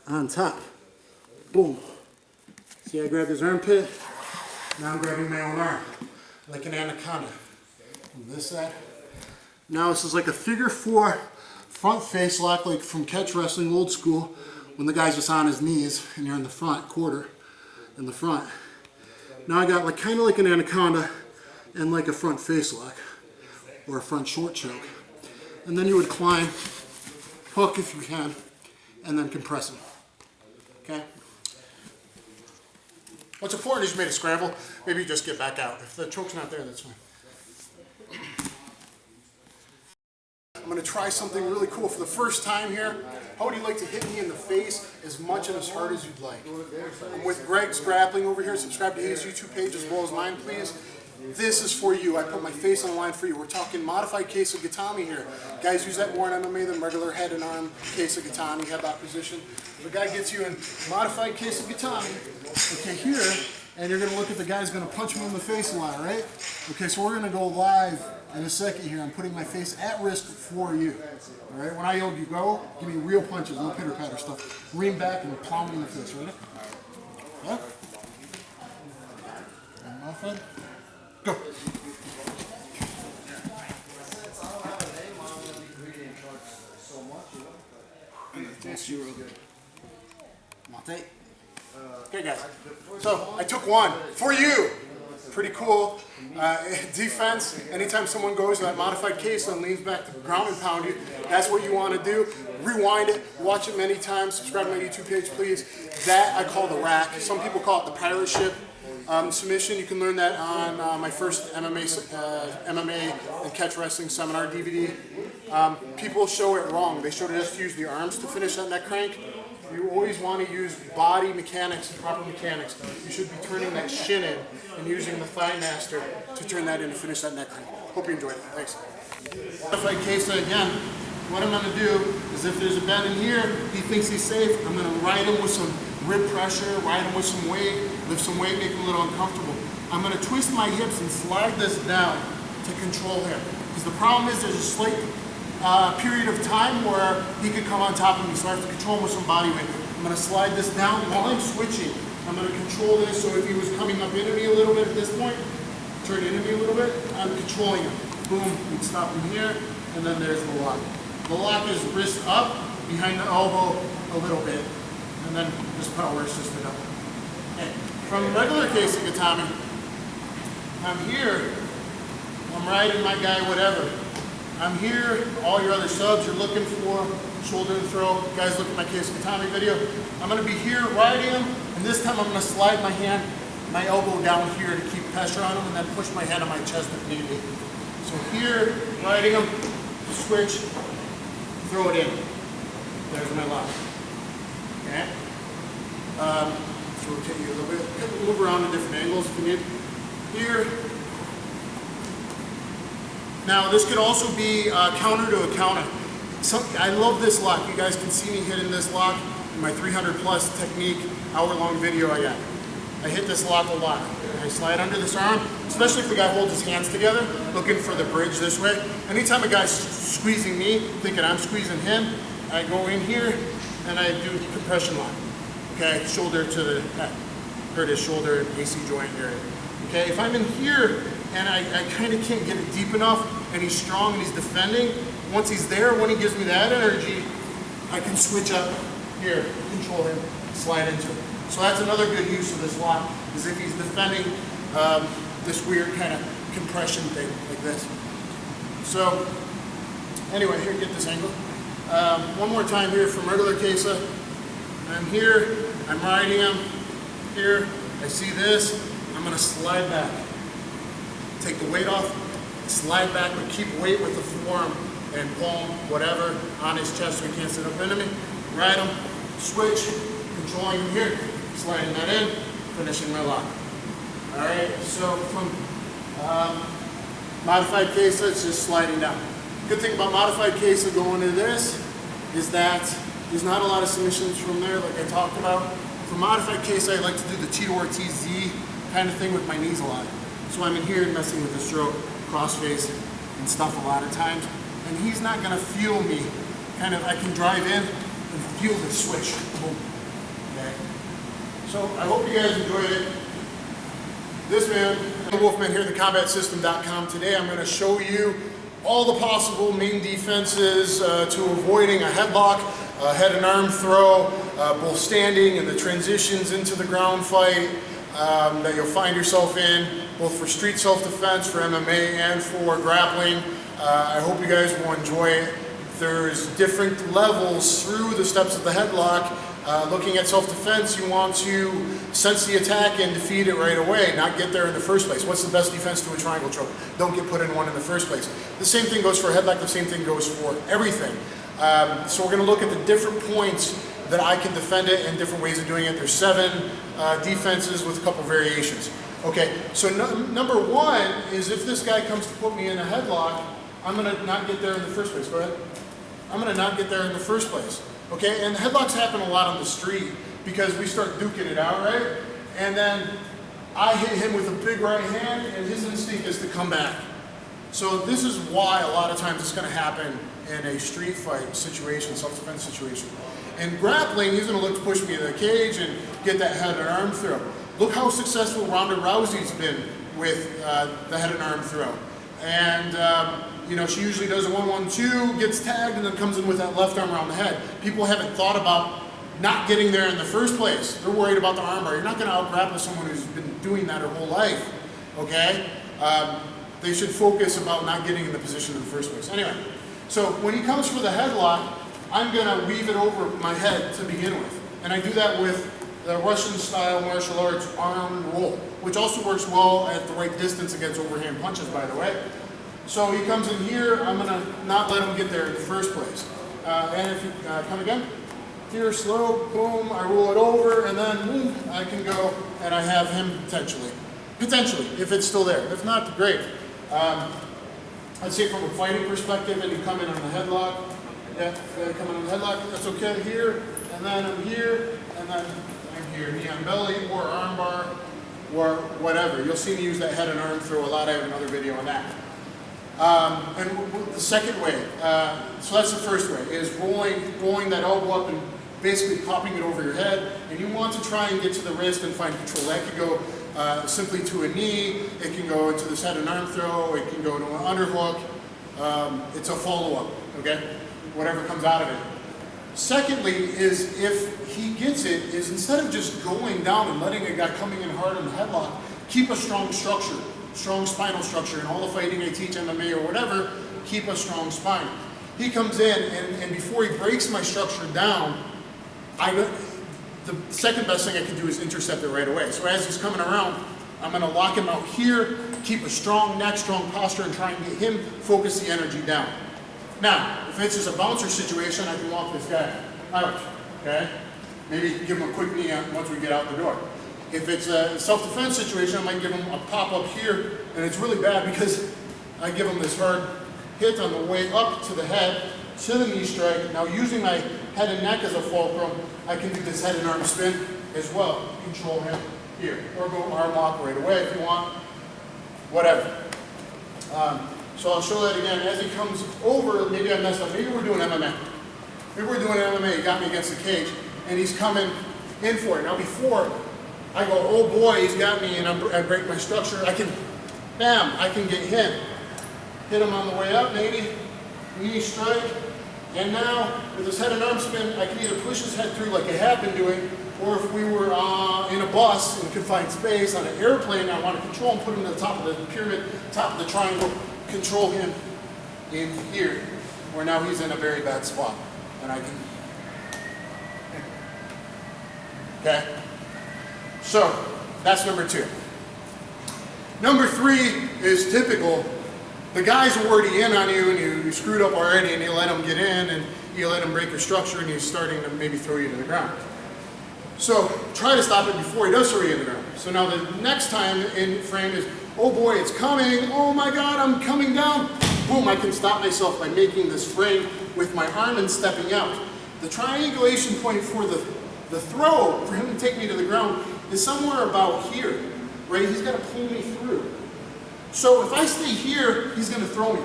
Speaker 1: on top. Boom. See, I grabbed his armpit, now I'm grabbing my own arm, like an anaconda. From this side. Now this is like a figure 4 front face lock, like from catch wrestling old school, when the guy's just on his knees and you're in the front quarter, in the front. Now I got like kind of like an anaconda and like a front face lock or a front short choke. And then you would climb, hook if you can, and then compress him. Okay? What's important is you made a scramble. Maybe you just get back out. If the choke's not there, that's fine. I'm going to try something really cool for the first time here. How would you like to hit me in the face as much and as hard as you'd like? I'm with Greg's Grappling over here. Subscribe to his YouTube page as well as mine, please. This is for you. I put my face on the line for you. We're talking modified Kesa Gatame here. Guys use that more in MMA than regular head and arm Kesa Gatame, headlock position. The guy gets you in modified Kesa Gatame, okay, here, and you're going to look at the guy's going to punch me in the face a lot, right? Okay, so we're going to go live in a second here. I'm putting my face at risk for you. All right, when I yell you go, give me real punches, no pitter patter stuff. Ream back and plow me in the face, ready? Yeah? Modified. Go. That's you real good. Mate. Okay, guys. So I took one for you. Pretty cool. Defense. Anytime someone goes to that modified case and leans back to the ground and pound you, that's what you want to do. Rewind it. Watch it many times. Subscribe to my YouTube page, please. That I call the rack. Some people call it the pirate ship. Submission, you can learn that on my first MMA and catch wrestling seminar DVD. People show it wrong. They show it just to use the arms to finish that neck crank. You always want to use body mechanics, proper mechanics. You should be turning that shin in and using the thigh master to turn that in and finish that neck crank. Hope you enjoyed it. Thanks. Modified Kesa again. What I'm going to do is if there's a bend in here, he thinks he's safe, I'm going to ride him with some rib pressure, ride him with some weight, lift some weight, make him a little uncomfortable. I'm going to twist my hips and slide this down to control him. Because the problem is there's a slight period of time where he could come on top of me, so I have to control him with some body weight. I'm going to slide this down while I'm switching. I'm going to control this, so if he was coming up into me a little bit at this point, turn into me a little bit, I'm controlling him. Boom, we'd stop him here, and then there's the lock. The lock is wrist up, behind the elbow a little bit, and then this power assisted up. Okay. From regular Kesa Gatame, I'm here, I'm riding my guy, whatever. I'm here, all your other subs you're looking for, shoulder and throw. You guys look at my Kesa Gatame video. I'm going to be here riding him, and this time I'm going to slide my hand, my elbow down here to keep pressure on him, and then push my hand on my chest if need be. So here, riding him, switch, throw it in. There's my lock. Okay? Let's rotate you a little bit. Move around in different angles if you need. Here, Now this could also be counter to a counter. I love this lock. You guys can see me hitting this lock in my 300 plus technique hour-long video I got. I hit this lock a lot. I slide under this arm, especially if the guy holds his hands together, looking for the bridge this way. Anytime a guy's squeezing me, thinking I'm squeezing him, I go in here and I do compression lock. Okay, shoulder to the head. Hurt his shoulder, AC joint area. Okay, if I'm in here and I kind of can't get it deep enough and he's strong and he's defending, once he's there, when he gives me that energy, I can switch up here, control him, slide into it. So that's another good use of this lock, is if he's defending this weird kind of compression thing like this. So anyway, here, get this angle. One more time here from regular Kesa. I'm here, I'm riding him. Here, I see this, I'm gonna slide back. Take the weight off, slide back, but keep weight with the forearm and palm, whatever, on his chest so he can't sit up into me. Ride him, switch, controlling him here, sliding that in, finishing my lock. All right, so from modified Kesa, it's just sliding down. Good thing about modified Kesa going to this is that there's not a lot of submissions from there like I talked about. For modified Kesa, I like to do the Tito Ortiz Z kind of thing with my knees a lot. So I'm in here messing with the stroke, cross face, and stuff a lot of times. And he's not gonna feel me. Kind of, I can drive in and feel the switch. Boom. Okay. So I hope you guys enjoyed it. This man, DanTheWolfman here at thecombatsystem.com. Today I'm gonna show you all the possible main defenses to avoiding a headlock, head and arm throw, both standing and the transitions into the ground fight that you'll find yourself in, both for street self-defense, for MMA, and for grappling. I hope you guys will enjoy it. There's different levels through the steps of the headlock. Looking at self-defense, you want to sense the attack and defeat it right away, not get there in the first place. What's the best defense to a triangle choke? Don't get put in one in the first place. The same thing goes for a headlock, the same thing goes for everything. So we're going to look at the different points that I can defend it and different ways of doing it. There's 7 defenses with a couple variations. Okay, so number 1 is if this guy comes to put me in a headlock, I'm going to not get there in the first place. Go ahead. I'm going to not get there in the first place. Okay, and headlocks happen a lot on the street because we start duking it out, right? And then I hit him with a big right hand and his instinct is to come back. So this is why a lot of times it's going to happen in a street fight situation, self-defense situation. In grappling, he's going to look to push me in the cage and get that head and arm throw. Look how successful Ronda Rousey's been with the head and arm throw. And you know, she usually does a 1-1-2, gets tagged, and then comes in with that left arm around the head. People haven't thought about not getting there in the first place. They're worried about the armbar. You're not going to out-grapple someone who's been doing that her whole life, okay? They should focus about not getting in the position in the first place. Anyway, so when he comes for the headlock, I'm going to weave it over my head to begin with. And I do that with the Russian-style martial arts arm roll, which also works well at the right distance against overhand punches, by the way. So he comes in here, I'm going to not let him get there in the first place. And if you come again, here, slow, boom, I roll it over, and then boom, I can go, and I have him potentially, if it's still there. If not, great. I'd say from a fighting perspective, and you come in on the headlock, yeah, come in on the headlock, that's okay here, and then I'm here, and then I'm here, knee on belly, or armbar, or whatever. You'll see me use that head and arm throw a lot. I have another video on that. And the second way, so that's the first way, is rolling that elbow up and basically popping it over your head. And you want to try and get to the wrist and find control. That could go simply to a knee, it can go into this head and arm throw, it can go to an underhook. It's a follow-up, okay? Whatever comes out of it. Secondly is if he gets it, is instead of just going down and letting a guy coming in hard in the headlock, keep a strong structure. Strong spinal structure. In all the fighting I teach, MMA or whatever, keep a strong spine. He comes in, and before he breaks my structure down, the second best thing I can do is intercept it right away. So as he's coming around, I'm going to lock him out here, keep a strong neck, strong posture, and try and get him focus the energy down. Now, if it's just a bouncer situation, I can walk this guy out, okay? Maybe give him a quick knee once we get out the door. If it's a self-defense situation, I might give him a pop-up here, and it's really bad because I give him this hard hit on the way up to the head, to the knee strike. Now using my head and neck as a fulcrum, I can do this head and arm spin as well. Control him here. Or go arm lock right away if you want. Whatever. So I'll show that again. As he comes over, maybe I messed up. Maybe we're doing MMA. Maybe we're doing MMA. He got me against the cage, and he's coming in for it. Now before I go, oh boy, he's got me, and I break my structure, I can, bam, I can get him. Hit him on the way up, maybe, knee strike, and now with this head and arm spin, I can either push his head through like I have been doing, or if we were in a bus in confined space on an airplane, I want to control him, put him to the top of the pyramid, top of the triangle, control him in here, where now he's in a very bad spot, and I can, okay? So, that's number 2. Number 3 is typical. The guy's already in on you, and you screwed up already, and you let him get in, and you let him break your structure, and he's starting to maybe throw you to the ground. So, try to stop it before he does throw you to the ground. So now the next time in frame is, oh boy, it's coming, oh my God, I'm coming down. Boom, I can stop myself by making this frame with my arm and stepping out. The triangulation point for the throw, for him to take me to the ground, is somewhere about here, right? He's got to pull me through. So if I stay here, he's going to throw me.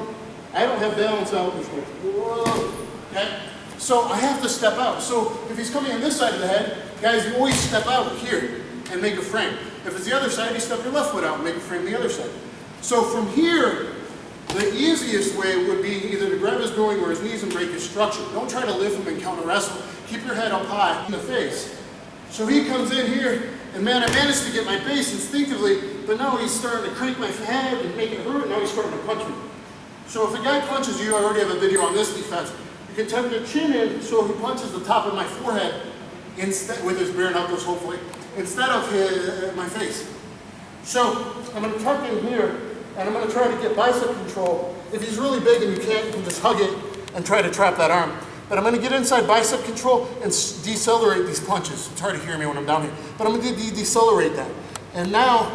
Speaker 1: I don't have balance out. Whoa, okay? So I have to step out. So if he's coming on this side of the head, guys, you always step out here and make a frame. If it's the other side, you step your left foot out and make a frame the other side. So from here, the easiest way would be either to grab his groin or his knees and break his structure. Don't try to lift him and counter wrestle. Keep your head up high in the face. So he comes in here, and man, I managed to get my base instinctively, but now he's starting to crank my head and make it hurt, and now he's starting to punch me. So if a guy punches you, I already have a video on this defense, you can tuck your chin in so he punches the top of my forehead instead, with his bare knuckles hopefully, instead of my face. So I'm going to tuck in here, and I'm going to try to get bicep control. If he's really big and you can't, you can just hug it and try to trap that arm. But I'm going to get inside bicep control and decelerate these punches. It's hard to hear me when I'm down here. But I'm going to decelerate that. And now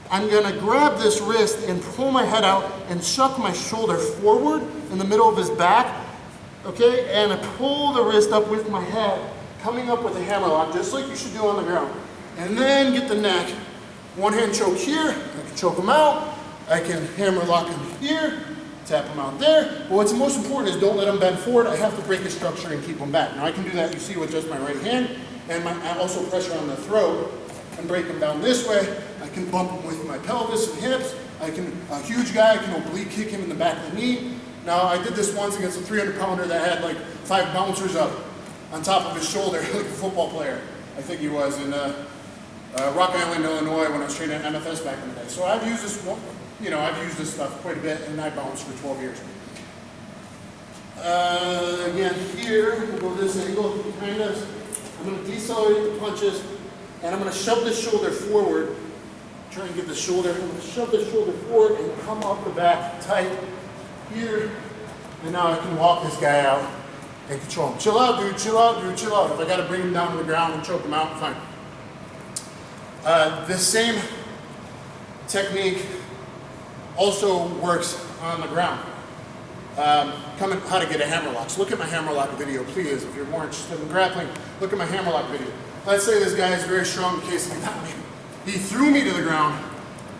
Speaker 1: I'm going to grab this wrist and pull my head out and chuck my shoulder forward in the middle of his back. Okay? And I pull the wrist up with my head, coming up with a hammerlock, just like you should do on the ground. And then get the neck. One hand choke here. I can choke him out. I can hammerlock him here. Tap him out there. But what's most important is don't let him bend forward. I have to break his structure and keep him back. Now I can do that, you see, with just my right hand, and I also pressure on the throat and break him down this way. I can bump him with my pelvis and hips. A huge guy, I can oblique kick him in the back of the knee. Now I did this once against a 300-pounder that had like 5 bouncers up on top of his shoulder, like a football player, I think he was, in Rock Island, Illinois, when I was training at MFS back in the day. So I've used this one. You know, I've used this stuff quite a bit, and I bounced for 12 years. Again, here, we'll go this angle behind us. I'm going to decelerate the punches, and I'm going to shove the shoulder forward. Try and get the shoulder. I'm going to shove the shoulder forward and come up the back tight here. And now I can walk this guy out and control him. Chill out, dude. Chill out, dude. Chill out. If I got to bring him down to the ground and choke him out, fine. The same technique also works on the ground. How to get a hammerlock. So look at my hammerlock video, please. If you're more interested in grappling, look at my hammerlock video. Let's say this guy is very strong in Kesa Gatame. He threw me to the ground.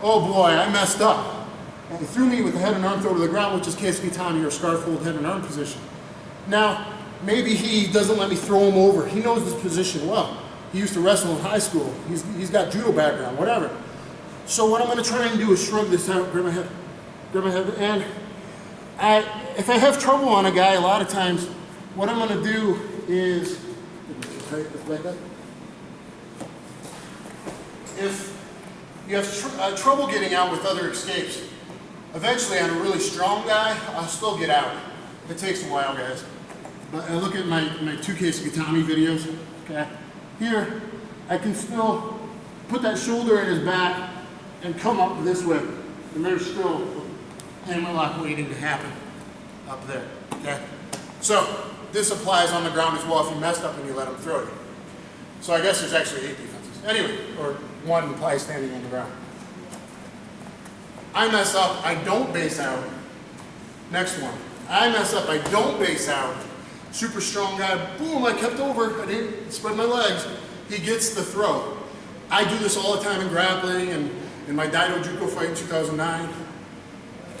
Speaker 1: Oh boy, I messed up. And he threw me with the head and arm throw to the ground, which is Kesa Gatame or scarf hold head and arm position. Now, maybe he doesn't let me throw him over. He knows this position well. He used to wrestle in high school. He's got judo background, whatever. So what I'm going to try and do is shrug this out, grab my head, and if I have trouble on a guy, a lot of times, what I'm going to do is, like that. If you have trouble getting out with other escapes, eventually on a really strong guy, I'll still get out. It takes a while, guys. But I look at my 2 Kesa Gatame videos, okay? Here, I can still put that shoulder in his back and come up this way. And there's still a hammerlock waiting to happen up there, okay? So, this applies on the ground as well if you messed up and you let him throw you. So I guess there's actually 8 defenses. Anyway, or 1 applies standing on the ground. I mess up, I don't base out. Next one. I mess up, I don't base out. Super strong guy, boom, I kept over, I didn't spread my legs. He gets the throw. I do this all the time in grappling and in my Daido Judo fight in 2009.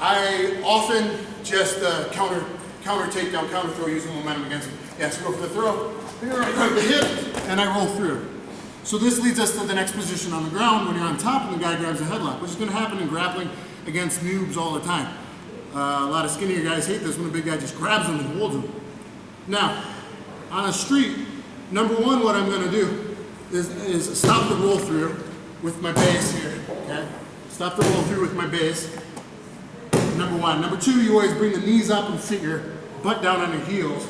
Speaker 1: I often just counter takedown, counter throw, using momentum against him. Yeah, so go for the throw, here I grab the hip, and I roll through. So this leads us to the next position on the ground when you're on top and the guy grabs a headlock, which is going to happen in grappling against noobs all the time. A lot of skinnier guys hate this when a big guy just grabs them and holds them. Now, on a street, number one, what I'm going to do is stop the roll through with my base here, okay? Stop the roll through with my base, number one. Number two, you always bring the knees up and sit your butt down on your heels.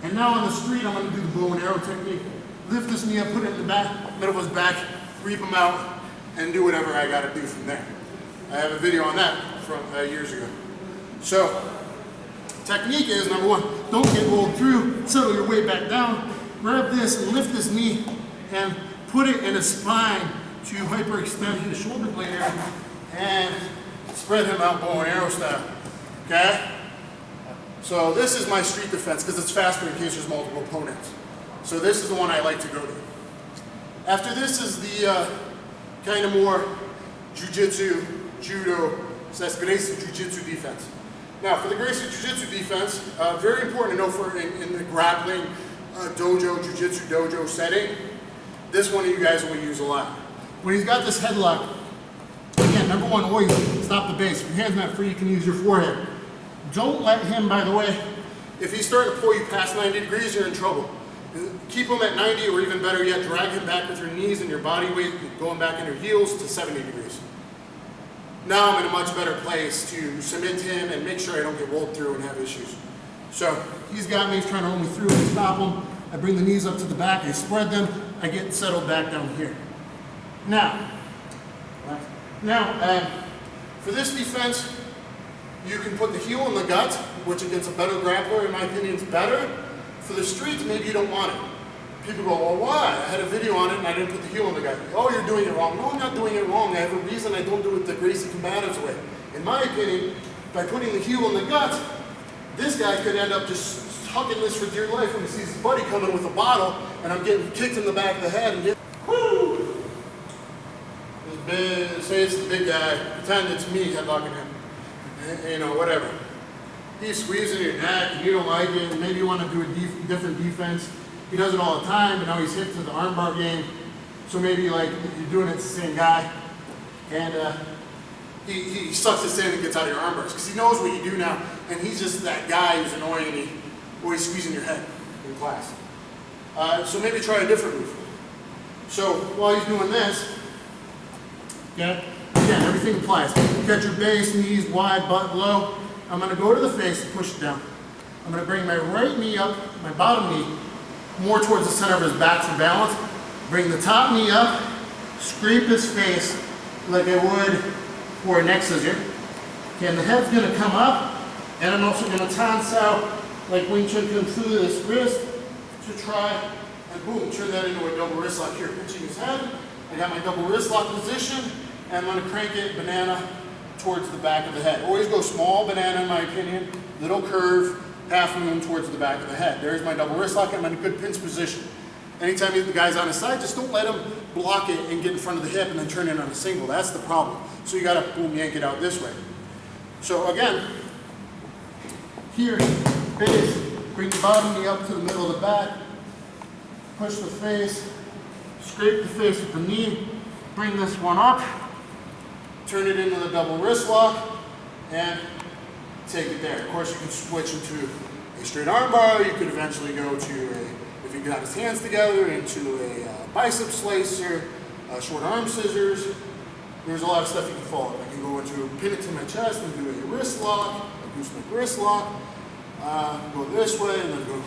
Speaker 1: And now on the street, I'm going to do the bow and arrow technique. Lift this knee up, put it in the back, middle of his back, reap him out, and do whatever I got to do from there. I have a video on that from years ago. So, technique is, number one, don't get rolled through, settle your weight back down, grab this and lift this knee and put it in a spine to hyperextend his shoulder blade area and spread him out bow and arrow style, okay? So this is my street defense because it's faster in case there's multiple opponents. So this is the one I like to go to. After this is the kind of more jiu-jitsu, judo, so that's Gracie jiu-jitsu defense. Now for the Gracie jiu-jitsu defense, very important to know for in the grappling dojo, jiu-jitsu dojo setting, this one of you guys will use a lot. When he's got this headlock, again, number one, always stop the base. If your hand's not free, you can use your forehead. Don't let him, by the way, if he's starting to pull you past 90 degrees, you're in trouble. Keep him at 90, or even better yet, drag him back with your knees and your body weight, going back in your heels to 70 degrees. Now I'm in a much better place to submit him and make sure I don't get rolled through and have issues. So he's got me, he's trying to roll me through, I stop him, I bring the knees up to the back, I spread them, I get settled back down here. Now, for this defense, you can put the heel in the gut, which against a better grappler, in my opinion, is better. For the streets, maybe you don't want it. People go, well, why? I had a video on it and I didn't put the heel in the gut. Oh, you're doing it wrong. No, I'm not doing it wrong. I have a reason I don't do it the Gracie Combatives way. In my opinion, by putting the heel in the gut, this guy could end up just hugging this for dear life when he sees his buddy coming with a bottle and I'm getting kicked in the back of the head and get, whoo! Say it's the big guy, pretend it's me headlocking him. You know, whatever. He's squeezing your neck and you don't like it, and maybe you want to do a different defense. He does it all the time, but now he's hit to the armbar game. So maybe like you're doing it to the same guy, and he sucks this in and gets out of your armbars because he knows what you do now, and he's just that guy who's annoying and he's always squeezing your head in class. So maybe try a different move. So while he's doing this, okay, again, everything applies. Catch your base, knees wide, butt low. I'm going to go to the face and push it down. I'm going to bring my right knee up, my bottom knee, more towards the center of his back for balance. Bring the top knee up, scrape his face like I would for a neck scissor. Okay, and the head's going to come up, and I'm also going to tance out like Wing Chun Kung Fu this wrist to try and boom, turn that into a double wrist lock here, pinching his head. I got my double wrist lock position, and I'm going to crank it banana towards the back of the head. Always go small banana in my opinion, little curve, half moon towards the back of the head. There's my double wrist lock. I'm in a good pinch position. Anytime the guy's on his side, just don't let him block it and get in front of the hip and then turn in on a single. That's the problem. So you gotta boom, yank it out this way. So again, here, base, bring the bottom knee up to the middle of the back, push the face, scrape the face with the knee, bring this one up, turn it into the double wrist lock, and take it there. Of course, you can switch into a straight arm bar. You could eventually go to a, if you got his hands together, into a bicep slicer, short arm scissors. There's a lot of stuff you can follow. I can go into pin it to my chest and do a wrist lock, a gooseneck wrist lock, go this way and then go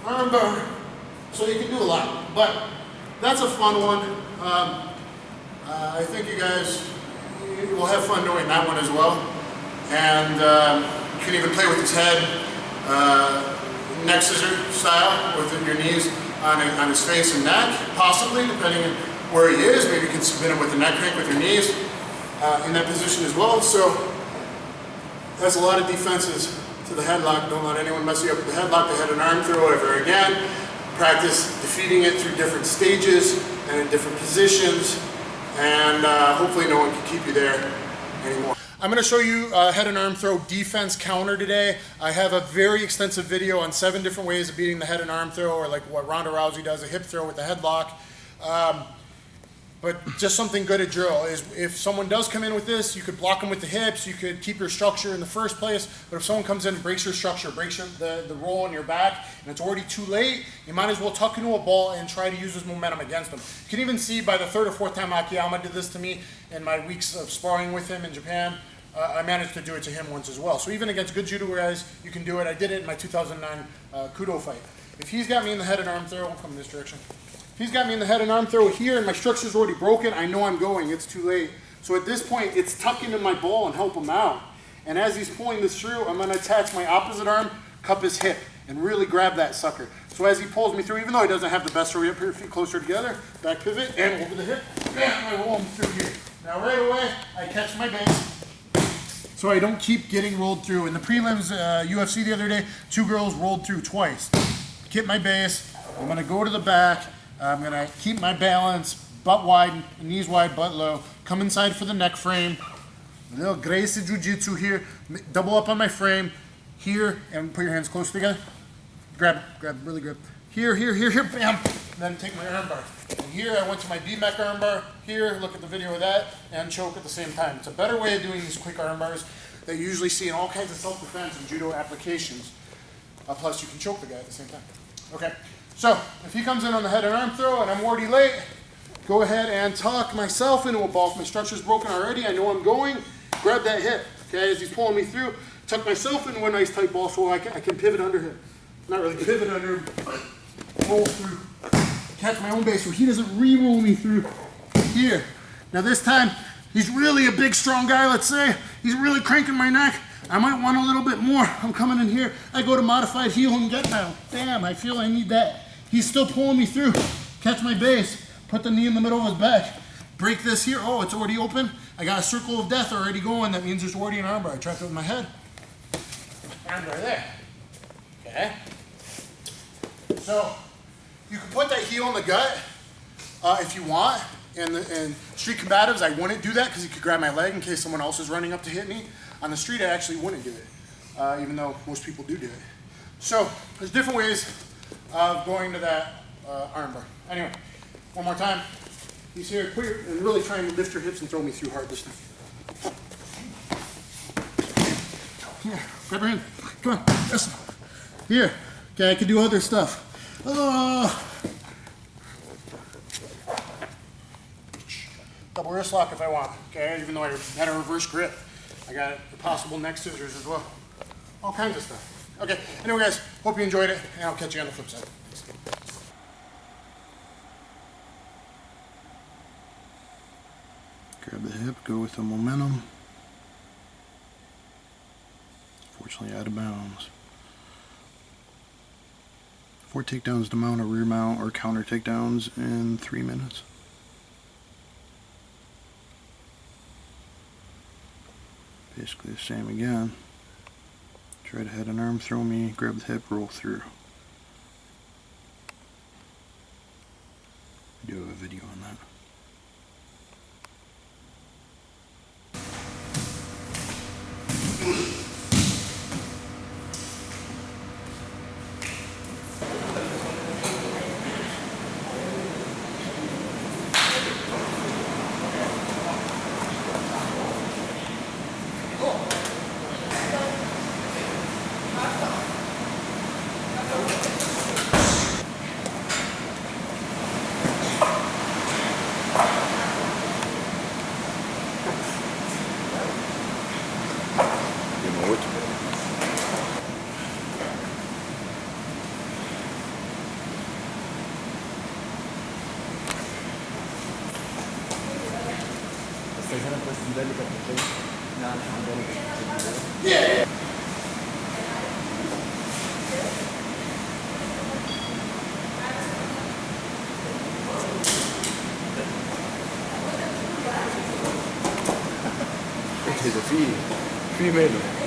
Speaker 1: arm bar. So you can do a lot, but that's a fun one. I think you guys will have fun doing that one as well. And you can even play with his head, neck scissor style, within your knees on his face and neck, possibly, depending on where he is. Maybe you can spin him with the neck crank with your knees. in that position as well. So that's a lot of defenses to the headlock. Don't let anyone mess you up with the headlock, the head and arm throw ever again. Practice defeating it through different stages and in different positions, and hopefully no one can keep you there anymore. I'm going to show you head and arm throw defense counter today. I have a very extensive video on 7 different ways of beating the head and arm throw, or like what Ronda Rousey does, a hip throw with the headlock. But just something good to drill is if someone does come in with this, you could block them with the hips, you could keep your structure in the first place, but if someone comes in and breaks your structure, breaks the roll on your back, and it's already too late, you might as well tuck into a ball and try to use this momentum against them. You can even see by the 3rd or 4th time Akiyama did this to me in my weeks of sparring with him in Japan, I managed to do it to him once as well. So even against good judo guys, you can do it. I did it in my 2009 Kudo fight. If he's got me in the head and arm throw, I'll come in this direction. If he's got me in the head and arm throw here and my structure's already broken, I know I'm going, it's too late. So at this point, it's tuck into my ball and help him out. And as he's pulling this through, I'm gonna attach my opposite arm, cup his hip, and really grab that sucker. So as he pulls me through, even though he doesn't have the best throw up here, feet closer together, back pivot, and over the hip, bam, I roll him through here. Now right away, I catch my base, so I don't keep getting rolled through. In the prelims UFC the other day, 2 girls rolled through twice. Get my base, I'm gonna go to the back, I'm gonna keep my balance, butt wide, knees wide, butt low, come inside for the neck frame, a little Kesa Jiu-jitsu here, double up on my frame, here, and put your hands close together, grab, really grab, here, bam, and then take my arm bar. And here I went to my BMAC arm bar, here, look at the video of that, and choke at the same time. It's a better way of doing these quick arm bars that you usually see in all kinds of self-defense and judo applications. Plus you can choke the guy at the same time. Okay, so if he comes in on the head and arm throw and I'm already late, go ahead and tuck myself into a ball. If my structure's broken already, I know I'm going, grab that hip. Okay, as he's pulling me through, tuck myself into a nice tight ball so I can pivot under him. Not really pivot under him, roll through. Catch my own base so he doesn't re-roll me through here. Now this time, he's really a big, strong guy, let's say. He's really cranking my neck. I might want a little bit more. I'm coming in here. I go to modified heel and gut now. Damn, I feel I need that. He's still pulling me through. Catch my base. Put the knee in the middle of his back. Break this here. Oh, it's already open. I got a circle of death already going. That means there's already an armbar. I trapped it with my head. Armbar there. Okay. So you can put that heel in the gut if you want. And street combatives, I wouldn't do that because he could grab my leg in case someone else is running up to hit me. On the street, I actually wouldn't do it, even though most people do it. So there's different ways of going to that armbar. Anyway, one more time. He's here, and really try and lift your hips and throw me through hard this time. Here, grab your hand. Come on, listen. Here. Okay, I can do other stuff. Double wrist lock if I want. Okay, even though I had a reverse grip. I got the possible neck scissors as well. All kinds of stuff. Okay, anyway guys, hope you enjoyed it, and I'll catch you on the flip side. Thanks. Grab the hip, go with the momentum. Fortunately out of bounds. 4 takedowns to mount a rear mount or counter takedowns in 3 minutes. Basically the same again. Try to head and arm throw me, grab the hip, roll through. I do have a video on that. Yeah.
Speaker 6: He's a female.